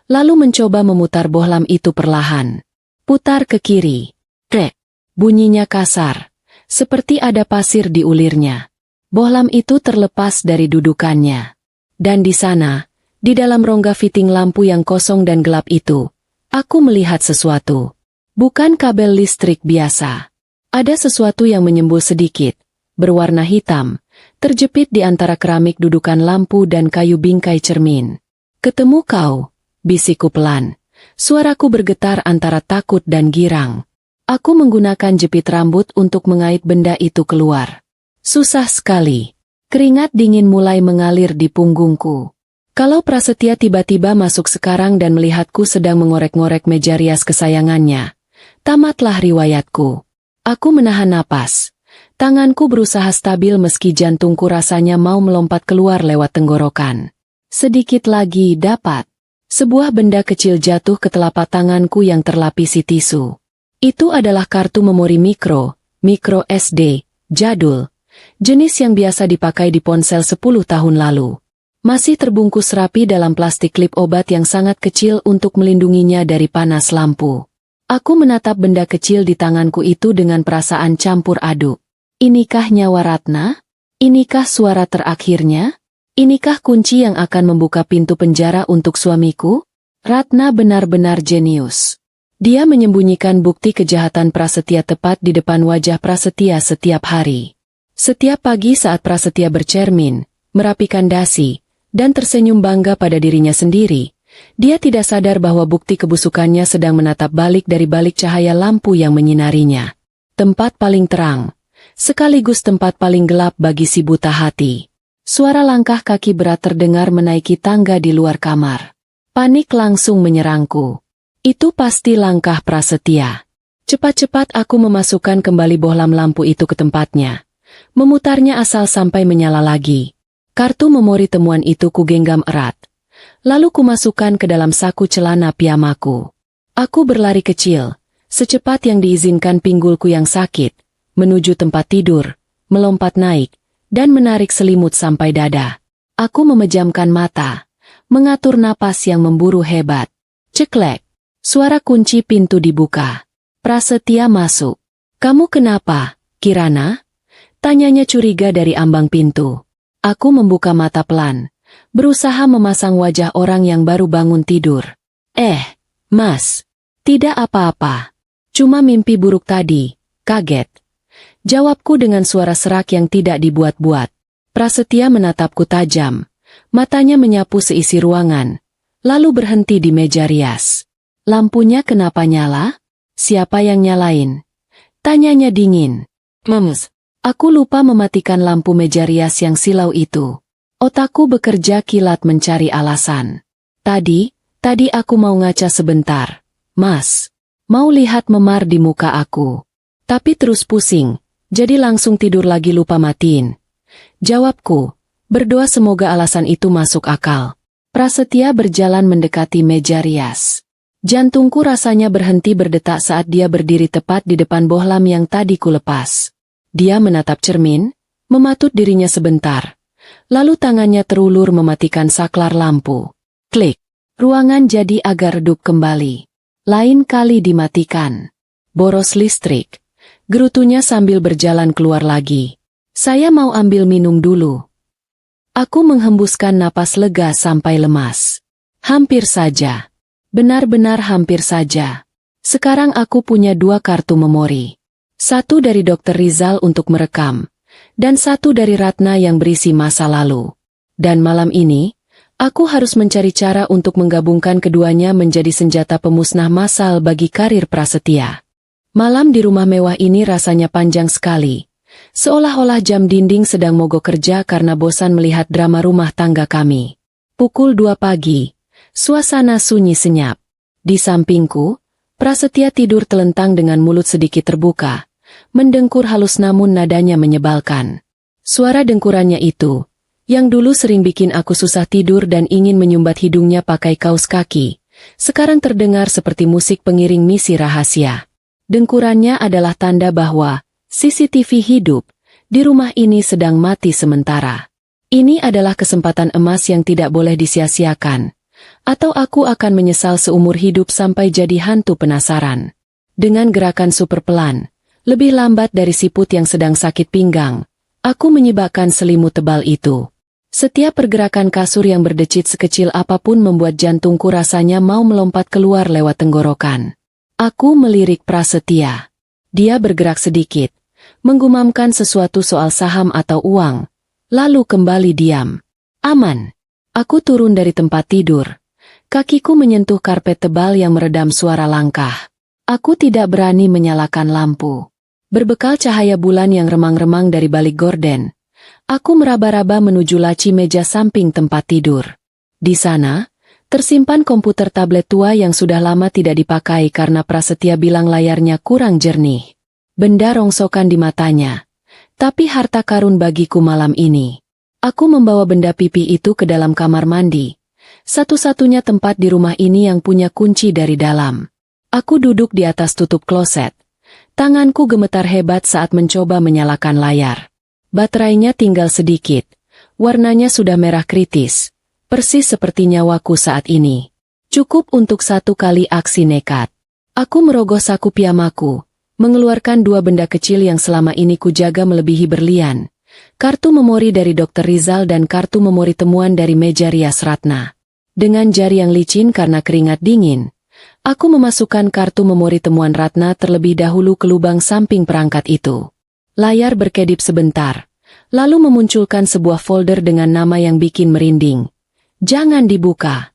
lalu mencoba memutar bohlam itu perlahan. Putar ke kiri. Krek. Bunyinya kasar, seperti ada pasir di ulirnya. Bohlam itu terlepas dari dudukannya. Dan di sana, di dalam rongga fitting lampu yang kosong dan gelap itu, aku melihat sesuatu. Bukan kabel listrik biasa. Ada sesuatu yang menyembul sedikit, berwarna hitam, terjepit di antara keramik dudukan lampu dan kayu bingkai cermin. Ketemu kau, bisikku pelan. Suaraku bergetar antara takut dan girang. Aku menggunakan jepit rambut untuk mengait benda itu keluar. Susah sekali. Keringat dingin mulai mengalir di punggungku. Kalau Prasetya tiba-tiba masuk sekarang dan melihatku sedang mengorek-ngorek meja rias kesayangannya, tamatlah riwayatku. Aku menahan napas. Tanganku berusaha stabil meski jantungku rasanya mau melompat keluar lewat tenggorokan. Sedikit lagi dapat. Sebuah benda kecil jatuh ke telapak tanganku yang terlapisi tisu. Itu adalah kartu memori micro SD, jadul. Jenis yang biasa dipakai di ponsel 10 tahun lalu. Masih terbungkus rapi dalam plastik klip obat yang sangat kecil untuk melindunginya dari panas lampu. Aku menatap benda kecil di tanganku itu dengan perasaan campur aduk. Inikah nyawa Ratna? Inikah suara terakhirnya? Inikah kunci yang akan membuka pintu penjara untuk suamiku? Ratna benar-benar jenius. Dia menyembunyikan bukti kejahatan Prasetya tepat di depan wajah Prasetya setiap hari. Setiap pagi saat Prasetya bercermin, merapikan dasi, dan tersenyum bangga pada dirinya sendiri, dia tidak sadar bahwa bukti kebusukannya sedang menatap balik dari balik cahaya lampu yang menyinarinya. Tempat paling terang, sekaligus tempat paling gelap bagi si buta hati. Suara langkah kaki berat terdengar menaiki tangga di luar kamar. Panik langsung menyerangku. Itu pasti langkah Prasetya. Cepat-cepat aku memasukkan kembali bohlam lampu itu ke tempatnya. Memutarnya asal sampai menyala lagi. Kartu memori temuan itu kugenggam erat. Lalu kumasukkan ke dalam saku celana piyamaku. Aku berlari kecil, secepat yang diizinkan pinggulku yang sakit, menuju tempat tidur, melompat naik, dan menarik selimut sampai dada. Aku memejamkan mata, mengatur napas yang memburu hebat. Ceklek, suara kunci pintu dibuka. Prasetya masuk. Kamu kenapa, Kirana? Tanyanya curiga dari ambang pintu. Aku membuka mata pelan, berusaha memasang wajah orang yang baru bangun tidur. Mas, tidak apa-apa. Cuma mimpi buruk tadi, kaget. Jawabku dengan suara serak yang tidak dibuat-buat. Prasetya menatapku tajam. Matanya menyapu seisi ruangan, lalu berhenti di meja rias. Lampunya kenapa nyala? Siapa yang nyalain? Tanyanya dingin. Memes. Aku lupa mematikan lampu meja rias yang silau itu. Otakku bekerja kilat mencari alasan. Tadi aku mau ngaca sebentar. Mas, mau lihat memar di muka aku. Tapi terus pusing, jadi langsung tidur lagi lupa matiin. Jawabku, berdoa semoga alasan itu masuk akal. Prasetya berjalan mendekati meja rias. Jantungku rasanya berhenti berdetak saat dia berdiri tepat di depan bohlam yang tadi kulepas. Dia menatap cermin, mematut dirinya sebentar. Lalu tangannya terulur mematikan saklar lampu. Klik. Ruangan jadi agak redup kembali. Lain kali dimatikan. Boros listrik. Gerutunya sambil berjalan keluar lagi. Saya mau ambil minum dulu. Aku menghembuskan napas lega sampai lemas. Hampir saja. Benar-benar hampir saja. Sekarang aku punya 2 kartu memori. Satu dari Dr. Rizal untuk merekam, dan satu dari Ratna yang berisi masa lalu. Dan malam ini, aku harus mencari cara untuk menggabungkan keduanya menjadi senjata pemusnah massal bagi karir Prasetya. Malam di rumah mewah ini rasanya panjang sekali. Seolah-olah jam dinding sedang mogok kerja karena bosan melihat drama rumah tangga kami. Pukul 2 pagi, suasana sunyi senyap. Di sampingku, Prasetya tidur telentang dengan mulut sedikit terbuka, mendengkur halus namun nadanya menyebalkan. Suara dengkurannya itu, yang dulu sering bikin aku susah tidur dan ingin menyumbat hidungnya pakai kaos kaki, sekarang terdengar seperti musik pengiring misi rahasia. Dengkurannya adalah tanda bahwa CCTV hidup di rumah ini sedang mati sementara. Ini adalah kesempatan emas yang tidak boleh disia-siakan, atau aku akan menyesal seumur hidup sampai jadi hantu penasaran. Dengan gerakan super pelan, lebih lambat dari siput yang sedang sakit pinggang, aku menyibakkan selimut tebal itu. Setiap pergerakan kasur yang berdecit sekecil apapun membuat jantungku rasanya mau melompat keluar lewat tenggorokan. Aku melirik Prasetya. Dia bergerak sedikit, menggumamkan sesuatu soal saham atau uang, lalu kembali diam. Aman. Aku turun dari tempat tidur. Kakiku menyentuh karpet tebal yang meredam suara langkah. Aku tidak berani menyalakan lampu. Berbekal cahaya bulan yang remang-remang dari balik gorden, aku meraba-raba menuju laci meja samping tempat tidur. Di sana, tersimpan komputer tablet tua yang sudah lama tidak dipakai karena Prasetya bilang layarnya kurang jernih. Benda rongsokan di matanya. Tapi harta karun bagiku malam ini. Aku membawa benda pipi itu ke dalam kamar mandi. Satu-satunya tempat di rumah ini yang punya kunci dari dalam. Aku duduk di atas tutup kloset. Tanganku gemetar hebat saat mencoba menyalakan layar. Baterainya tinggal sedikit. Warnanya sudah merah kritis. Persis seperti nyawaku saat ini. Cukup untuk satu kali aksi nekat. Aku merogoh saku piyamaku, mengeluarkan 2 benda kecil yang selama ini kujaga melebihi berlian. Kartu memori dari Dr. Rizal dan kartu memori temuan dari meja rias Ratna. Dengan jari yang licin karena keringat dingin, aku memasukkan kartu memori temuan Ratna terlebih dahulu ke lubang samping perangkat itu. Layar berkedip sebentar, lalu memunculkan sebuah folder dengan nama yang bikin merinding. Jangan dibuka.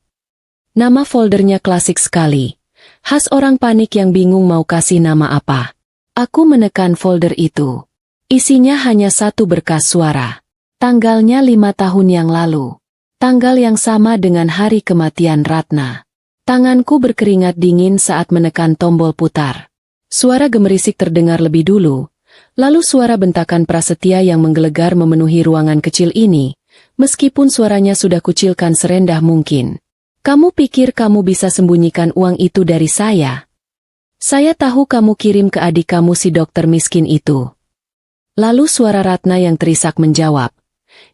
Nama foldernya klasik sekali. Khas orang panik yang bingung mau kasih nama apa. Aku menekan folder itu. Isinya hanya satu berkas suara. Tanggalnya 5 tahun yang lalu. Tanggal yang sama dengan hari kematian Ratna. Tanganku berkeringat dingin saat menekan tombol putar. Suara gemerisik terdengar lebih dulu. Lalu suara bentakan Prasetya yang menggelegar memenuhi ruangan kecil ini. Meskipun suaranya sudah kucilkan serendah mungkin. Kamu pikir kamu bisa sembunyikan uang itu dari saya? Saya tahu kamu kirim ke adik kamu si dokter miskin itu. Lalu suara Ratna yang terisak menjawab.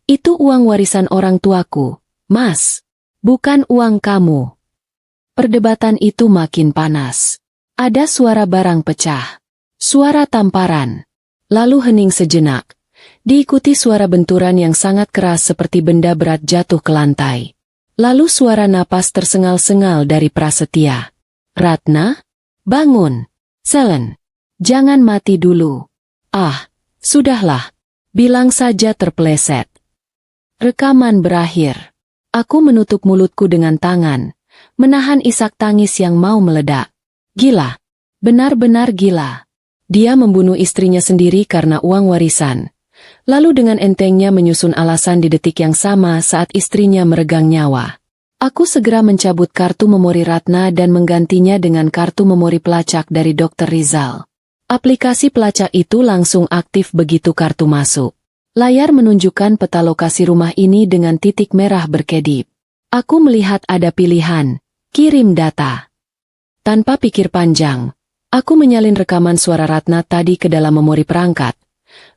Itu uang warisan orang tuaku, Mas. Bukan uang kamu. Perdebatan itu makin panas. Ada suara barang pecah. Suara tamparan. Lalu hening sejenak. Diikuti suara benturan yang sangat keras seperti benda berat jatuh ke lantai. Lalu suara napas tersengal-sengal dari Prasetya. Ratna? Bangun. Selen. Jangan mati dulu. Ah, sudahlah. Bilang saja terpeleset. Rekaman berakhir. Aku menutup mulutku dengan tangan, menahan isak tangis yang mau meledak. Gila. Benar-benar gila. Dia membunuh istrinya sendiri karena uang warisan. Lalu dengan entengnya menyusun alasan di detik yang sama saat istrinya meregang nyawa. Aku segera mencabut kartu memori Ratna dan menggantinya dengan kartu memori pelacak dari Dr. Rizal. Aplikasi pelacak itu langsung aktif begitu kartu masuk. Layar menunjukkan peta lokasi rumah ini dengan titik merah berkedip. Aku melihat ada pilihan, kirim data. Tanpa pikir panjang, aku menyalin rekaman suara Ratna tadi ke dalam memori perangkat.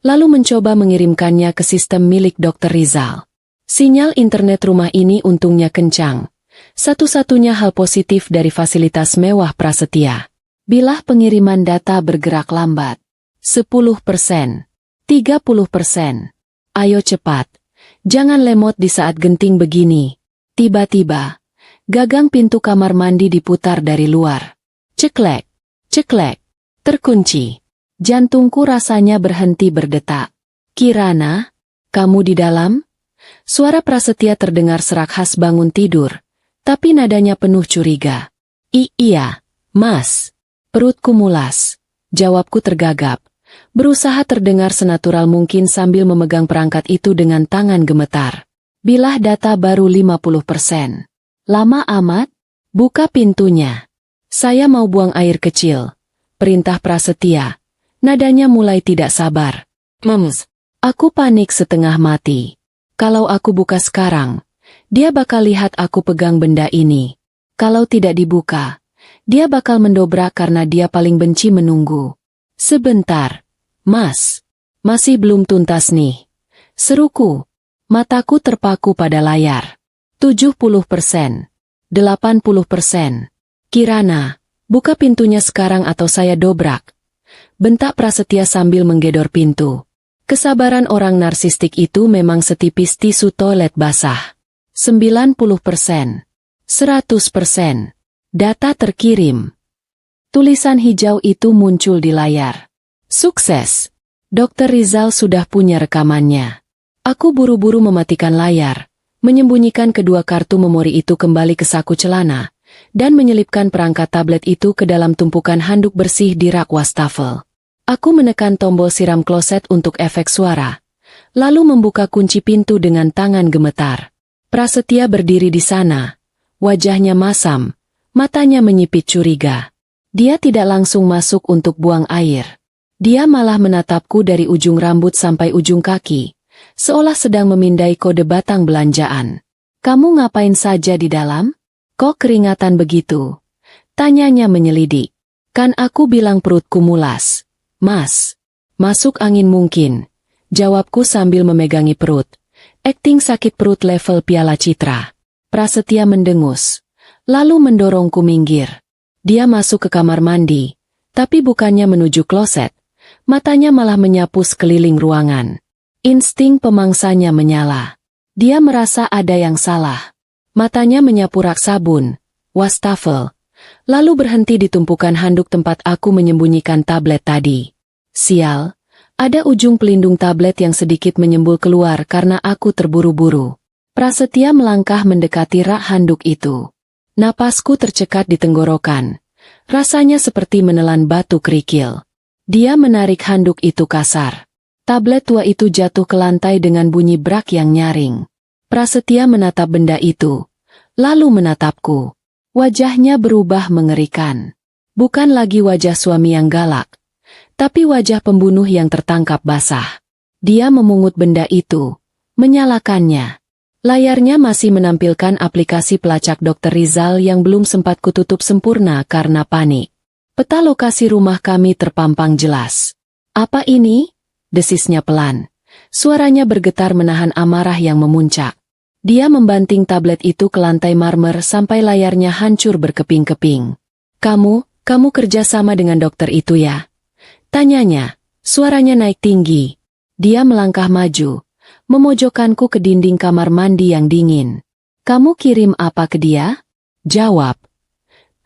Lalu mencoba mengirimkannya ke sistem milik Dr. Rizal. Sinyal internet rumah ini untungnya kencang. Satu-satunya hal positif dari fasilitas mewah Prasetya. Bilah pengiriman data bergerak lambat. 10%. 30%. Ayo cepat. Jangan lemot di saat genting begini. Tiba-tiba, gagang pintu kamar mandi diputar dari luar. Ceklek. Ceklek. Terkunci. Jantungku rasanya berhenti berdetak. Kirana, kamu di dalam? Suara Prasetya terdengar serak khas bangun tidur, tapi nadanya penuh curiga. Iya, Mas. Perutku mulas. Jawabku tergagap. Berusaha terdengar senatural mungkin sambil memegang perangkat itu dengan tangan gemetar. Bilah data baru 50%. Lama amat? Buka pintunya. Saya mau buang air kecil. Perintah Prasetya. Nadanya mulai tidak sabar. Mems. Aku panik setengah mati. Kalau aku buka sekarang, dia bakal lihat aku pegang benda ini. Kalau tidak dibuka, dia bakal mendobrak karena dia paling benci menunggu. Sebentar, Mas. Masih belum tuntas nih. Seruku. Mataku terpaku pada layar. 70%. 80%. Kirana, buka pintunya sekarang atau saya dobrak. Bentak Prasetya sambil menggedor pintu. Kesabaran orang narsistik itu memang setipis tisu toilet basah. 90%. 100%. Data terkirim. Tulisan hijau itu muncul di layar. Sukses. Dr. Rizal sudah punya rekamannya. Aku buru-buru mematikan layar, menyembunyikan kedua kartu memori itu kembali ke saku celana, dan menyelipkan perangkat tablet itu ke dalam tumpukan handuk bersih di rak wastafel. Aku menekan tombol siram kloset untuk efek suara, lalu membuka kunci pintu dengan tangan gemetar. Prasetya berdiri di sana, wajahnya masam, matanya menyipit curiga. Dia tidak langsung masuk untuk buang air. Dia malah menatapku dari ujung rambut sampai ujung kaki, seolah sedang memindai kode batang belanjaan. Kamu ngapain saja di dalam? Kok keringatan begitu? Tanyanya menyelidik. Kan aku bilang perutku mulas. Mas, masuk angin mungkin. Jawabku sambil memegangi perut. Akting sakit perut level Piala Citra. Prasetya mendengus, lalu mendorongku minggir. Dia masuk ke kamar mandi, tapi bukannya menuju kloset. Matanya malah menyapu sekeliling ruangan. Insting pemangsanya menyala. Dia merasa ada yang salah. Matanya menyapu rak sabun, wastafel, lalu berhenti di tumpukan handuk tempat aku menyembunyikan tablet tadi. Sial, ada ujung pelindung tablet yang sedikit menyembul keluar karena aku terburu-buru. Prasetya melangkah mendekati rak handuk itu. Napasku tercekat di tenggorokan. Rasanya seperti menelan batu kerikil. Dia menarik handuk itu kasar. Tablet tua itu jatuh ke lantai dengan bunyi brak yang nyaring. Prasetya menatap benda itu, lalu menatapku. Wajahnya berubah mengerikan. Bukan lagi wajah suami yang galak, tapi wajah pembunuh yang tertangkap basah. Dia memungut benda itu, menyalakannya. Layarnya masih menampilkan aplikasi pelacak Dr. Rizal yang belum sempat kututup sempurna karena panik. Peta lokasi rumah kami terpampang jelas. Apa ini? Desisnya pelan. Suaranya bergetar menahan amarah yang memuncak. Dia membanting tablet itu ke lantai marmer sampai layarnya hancur berkeping-keping. Kamu kerja sama dengan dokter itu ya? Tanyanya, suaranya naik tinggi. Dia melangkah maju, memojokkanku ke dinding kamar mandi yang dingin. Kamu kirim apa ke dia? Jawab.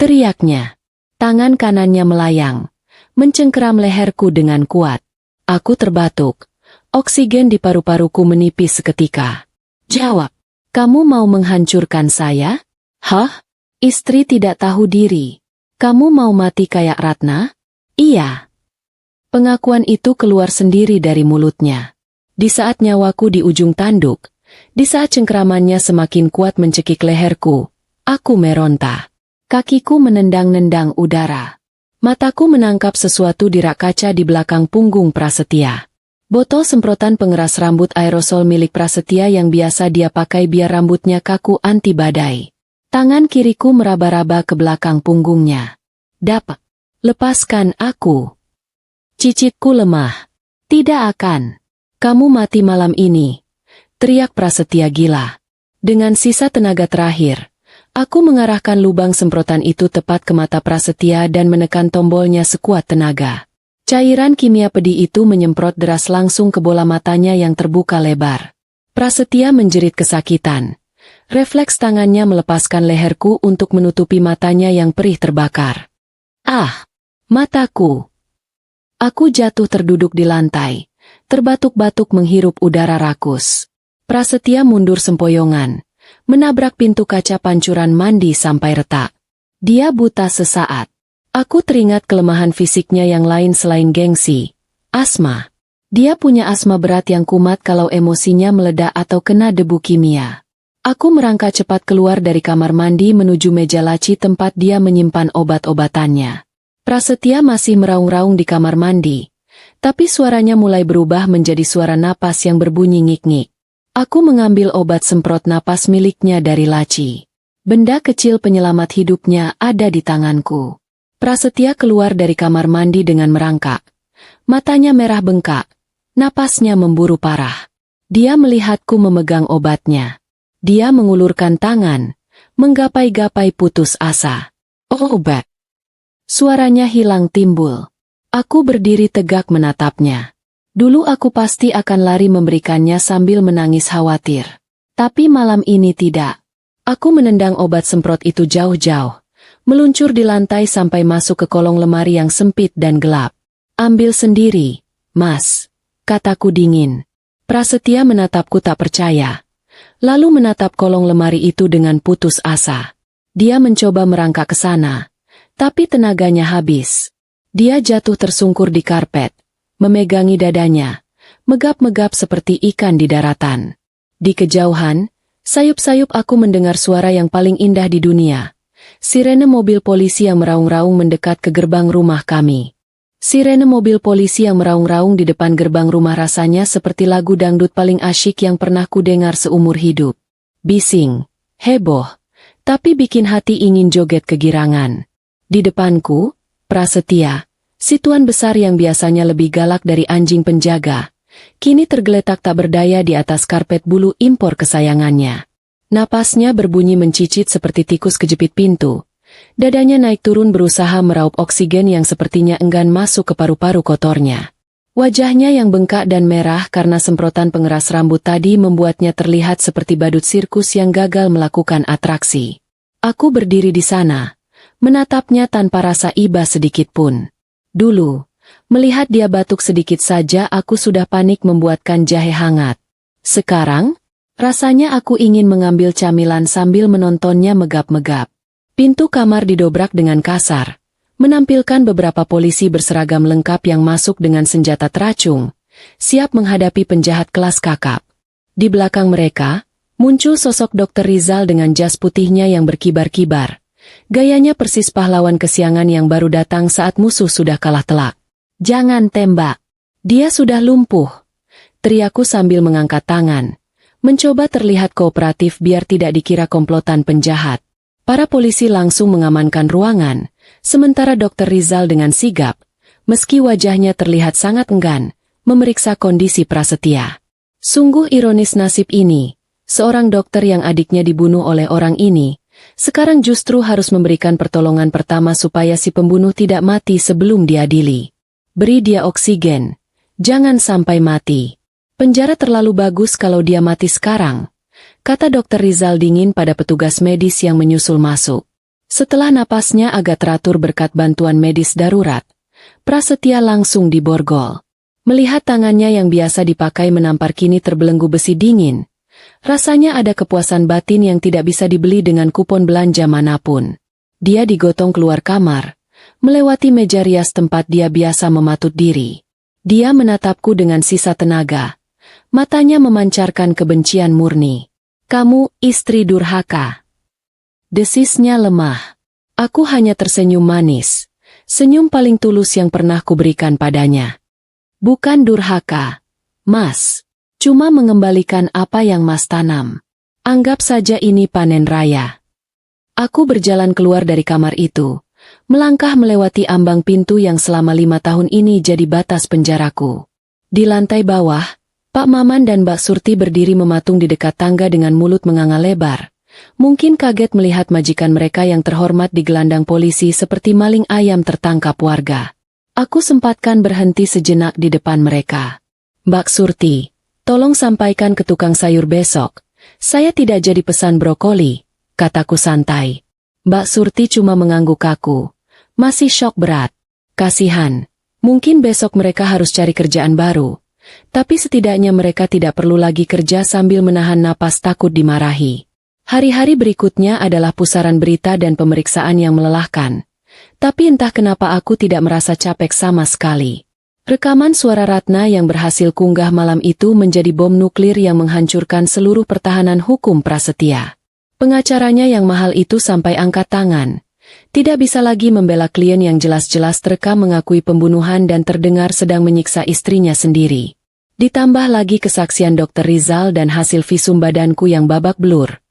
Teriaknya. Tangan kanannya melayang, mencengkeram leherku dengan kuat. Aku terbatuk. Oksigen di paru-paruku menipis seketika. Jawab. Kamu mau menghancurkan saya? Hah? Istri tidak tahu diri. Kamu mau mati kayak Ratna? Iya. Pengakuan itu keluar sendiri dari mulutnya. Di saat nyawaku di ujung tanduk, di saat cengkeramannya semakin kuat mencekik leherku, aku meronta. Kakiku menendang-nendang udara. Mataku menangkap sesuatu di rak kaca di belakang punggung Prasetya. Botol semprotan pengeras rambut aerosol milik Prasetya yang biasa dia pakai biar rambutnya kaku anti badai. Tangan kiriku meraba-raba ke belakang punggungnya. Dapat. Lepaskan aku. Cicitku lemah. Tidak akan. Kamu mati malam ini. Teriak Prasetya gila. Dengan sisa tenaga terakhir, aku mengarahkan lubang semprotan itu tepat ke mata Prasetya dan menekan tombolnya sekuat tenaga. Cairan kimia pedih itu menyemprot deras langsung ke bola matanya yang terbuka lebar. Prasetya menjerit kesakitan. Refleks tangannya melepaskan leherku untuk menutupi matanya yang perih terbakar. Ah! Mataku. Aku jatuh terduduk di lantai, terbatuk-batuk menghirup udara rakus. Prasetya mundur sempoyongan, menabrak pintu kaca pancuran mandi sampai retak. Dia buta sesaat. Aku teringat kelemahan fisiknya yang lain selain gengsi. Asma. Dia punya asma berat yang kumat kalau emosinya meledak atau kena debu kimia. Aku merangkak cepat keluar dari kamar mandi menuju meja laci tempat dia menyimpan obat-obatannya. Prasetya masih meraung-raung di kamar mandi, tapi suaranya mulai berubah menjadi suara napas yang berbunyi ngik-ngik. Aku mengambil obat semprot napas miliknya dari laci. Benda kecil penyelamat hidupnya ada di tanganku. Prasetya keluar dari kamar mandi dengan merangkak. Matanya merah bengkak, napasnya memburu parah. Dia melihatku memegang obatnya. Dia mengulurkan tangan, menggapai-gapai putus asa. Oh, obat. Suaranya hilang timbul. Aku berdiri tegak menatapnya. Dulu aku pasti akan lari memberikannya sambil menangis khawatir. Tapi malam ini tidak. Aku menendang obat semprot itu jauh-jauh, meluncur di lantai sampai masuk ke kolong lemari yang sempit dan gelap. Ambil sendiri, Mas, kataku dingin. Prasetya menatapku tak percaya. Lalu menatap kolong lemari itu dengan putus asa. Dia mencoba merangkak ke sana, tapi tenaganya habis. Dia jatuh tersungkur di karpet, memegangi dadanya, megap-megap seperti ikan di daratan. Di kejauhan, sayup-sayup aku mendengar suara yang paling indah di dunia. Sirene mobil polisi yang meraung-raung mendekat ke gerbang rumah kami. Sirene mobil polisi yang meraung-raung di depan gerbang rumah rasanya seperti lagu dangdut paling asyik yang pernah kudengar seumur hidup. Bising, heboh, tapi bikin hati ingin joget kegirangan. Di depanku, Prasetya, si tuan besar yang biasanya lebih galak dari anjing penjaga, kini tergeletak tak berdaya di atas karpet bulu impor kesayangannya. Napasnya berbunyi mencicit seperti tikus kejepit pintu. Dadanya naik turun berusaha meraup oksigen yang sepertinya enggan masuk ke paru-paru kotornya. Wajahnya yang bengkak dan merah karena semprotan pengeras rambut tadi membuatnya terlihat seperti badut sirkus yang gagal melakukan atraksi. Aku berdiri di sana, menatapnya tanpa rasa iba sedikit pun. Dulu, melihat dia batuk sedikit saja aku sudah panik membuatkan jahe hangat. Sekarang, rasanya aku ingin mengambil camilan sambil menontonnya megap-megap. Pintu kamar didobrak dengan kasar, menampilkan beberapa polisi berseragam lengkap yang masuk dengan senjata teracung, siap menghadapi penjahat kelas kakap. Di belakang mereka, muncul sosok Dr. Rizal dengan jas putihnya yang berkibar-kibar. Gayanya persis pahlawan kesiangan yang baru datang saat musuh sudah kalah telak. "Jangan tembak. Dia sudah lumpuh," teriakku sambil mengangkat tangan, mencoba terlihat kooperatif biar tidak dikira komplotan penjahat. Para polisi langsung mengamankan ruangan, sementara Dr. Rizal dengan sigap, meski wajahnya terlihat sangat enggan, memeriksa kondisi Prasetya. Sungguh ironis nasib ini, seorang dokter yang adiknya dibunuh oleh orang ini, sekarang justru harus memberikan pertolongan pertama supaya si pembunuh tidak mati sebelum diadili. Beri dia oksigen, jangan sampai mati. Penjara terlalu bagus kalau dia mati sekarang, kata Dr. Rizal dingin pada petugas medis yang menyusul masuk. Setelah napasnya agak teratur berkat bantuan medis darurat, Prasetya langsung diborgol. Melihat tangannya yang biasa dipakai menampar kini terbelenggu besi dingin, rasanya ada kepuasan batin yang tidak bisa dibeli dengan kupon belanja manapun. Dia digotong keluar kamar, melewati meja rias tempat dia biasa mematut diri. Dia menatapku dengan sisa tenaga. Matanya memancarkan kebencian murni. "Kamu, istri durhaka." Desisnya lemah. Aku hanya tersenyum manis. Senyum paling tulus yang pernah kuberikan padanya. "Bukan durhaka, Mas. Cuma mengembalikan apa yang Mas tanam. Anggap saja ini panen raya." Aku berjalan keluar dari kamar itu, melangkah melewati ambang pintu yang selama 5 tahun ini jadi batas penjaraku. Di lantai bawah, Pak Maman dan Mbak Surti berdiri mematung di dekat tangga dengan mulut menganga lebar. Mungkin kaget melihat majikan mereka yang terhormat digelandang polisi seperti maling ayam tertangkap warga. Aku sempatkan berhenti sejenak di depan mereka. "Mbak Surti, tolong sampaikan ke tukang sayur besok. Saya tidak jadi pesan brokoli," kataku santai. Mbak Surti cuma mengangguk kaku. Masih syok berat. Kasihan. Mungkin besok mereka harus cari kerjaan baru. Tapi setidaknya mereka tidak perlu lagi kerja sambil menahan napas takut dimarahi. Hari-hari berikutnya adalah pusaran berita dan pemeriksaan yang melelahkan. Tapi entah kenapa aku tidak merasa capek sama sekali. Rekaman suara Ratna yang berhasil kunggah malam itu menjadi bom nuklir yang menghancurkan seluruh pertahanan hukum Prasetya. Pengacaranya yang mahal itu sampai angkat tangan. Tidak bisa lagi membela klien yang jelas-jelas terekam mengakui pembunuhan dan terdengar sedang menyiksa istrinya sendiri. Ditambah lagi kesaksian Dr. Rizal dan hasil visum badanku yang babak belur.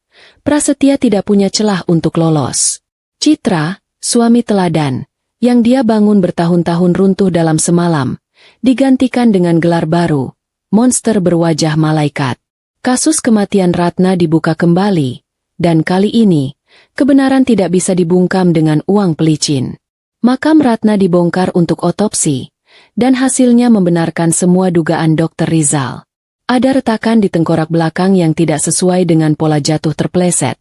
Prasetya tidak punya celah untuk lolos. Citra, suami teladan, yang dia bangun bertahun-tahun runtuh dalam semalam, digantikan dengan gelar baru, monster berwajah malaikat. Kasus kematian Ratna dibuka kembali, dan kali ini, kebenaran tidak bisa dibungkam dengan uang pelicin. Makam Ratna dibongkar untuk otopsi, dan hasilnya membenarkan semua dugaan Dr. Rizal. Ada retakan di tengkorak belakang yang tidak sesuai dengan pola jatuh terpleset,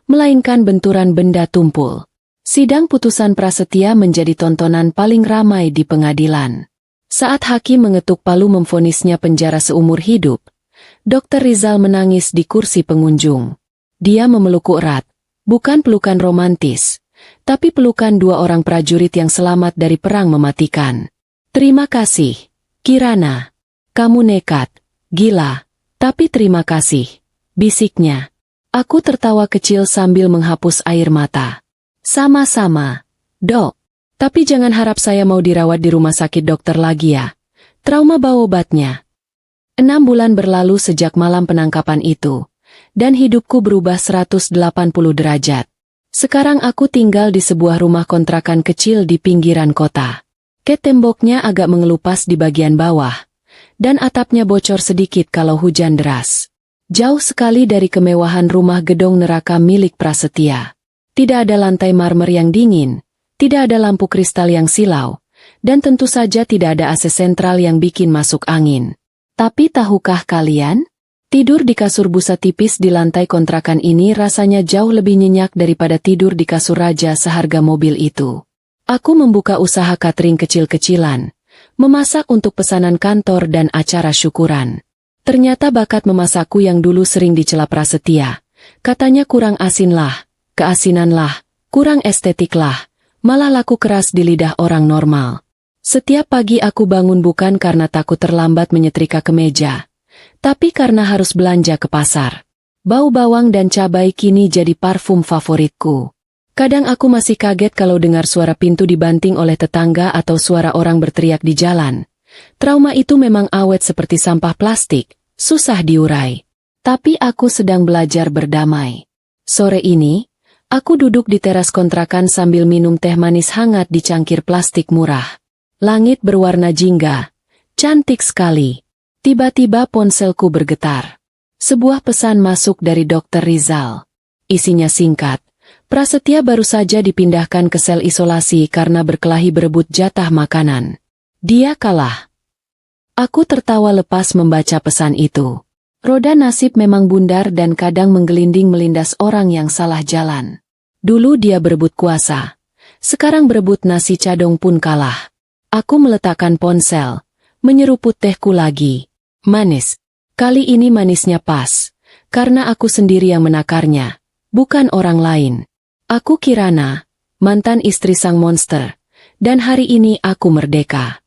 melainkan benturan benda tumpul. Sidang putusan Prasetya menjadi tontonan paling ramai di pengadilan. Saat hakim mengetuk palu memvonisnya penjara seumur hidup, Dr. Rizal menangis di kursi pengunjung. Dia memeluk erat. Bukan pelukan romantis, tapi pelukan dua orang prajurit yang selamat dari perang mematikan. Terima kasih, Kirana. Kamu nekat, gila, tapi terima kasih, bisiknya. Aku tertawa kecil sambil menghapus air mata. Sama-sama, Dok. Tapi jangan harap saya mau dirawat di rumah sakit dokter lagi ya. Trauma bawa obatnya. 6 bulan berlalu sejak malam penangkapan itu. Dan hidupku berubah 180 derajat. Sekarang aku tinggal di sebuah rumah kontrakan kecil di pinggiran kota. Temboknya agak mengelupas di bagian bawah, dan atapnya bocor sedikit kalau hujan deras. Jauh sekali dari kemewahan rumah gedung neraka milik Prasetya. Tidak ada lantai marmer yang dingin, tidak ada lampu kristal yang silau, dan tentu saja tidak ada AC sentral yang bikin masuk angin. Tapi tahukah kalian? Tidur di kasur busa tipis di lantai kontrakan ini rasanya jauh lebih nyenyak daripada tidur di kasur raja seharga mobil itu. Aku membuka usaha catering kecil-kecilan, memasak untuk pesanan kantor dan acara syukuran. Ternyata bakat memasakku yang dulu sering dicela Prasetya. Katanya kurang asin lah, keasinan lah, kurang estetik lah, malah laku keras di lidah orang normal. Setiap pagi aku bangun bukan karena takut terlambat menyetrika kemeja, tapi karena harus belanja ke pasar. Bau bawang dan cabai kini jadi parfum favoritku. Kadang aku masih kaget kalau dengar suara pintu dibanting oleh tetangga atau suara orang berteriak di jalan. Trauma itu memang awet seperti sampah plastik, susah diurai. Tapi aku sedang belajar berdamai. Sore ini, aku duduk di teras kontrakan sambil minum teh manis hangat di cangkir plastik murah. Langit berwarna jingga. Cantik sekali. Tiba-tiba ponselku bergetar. Sebuah pesan masuk dari Dr. Rizal. Isinya singkat. Prasetya baru saja dipindahkan ke sel isolasi karena berkelahi berebut jatah makanan. Dia kalah. Aku tertawa lepas membaca pesan itu. Roda nasib memang bundar dan kadang menggelinding melindas orang yang salah jalan. Dulu dia berebut kuasa. Sekarang berebut nasi cadong pun kalah. Aku meletakkan ponsel, menyeruput tehku lagi. Manis. Kali ini manisnya pas, karena aku sendiri yang menakarnya, bukan orang lain. Aku Kirana, mantan istri sang monster, dan hari ini aku merdeka.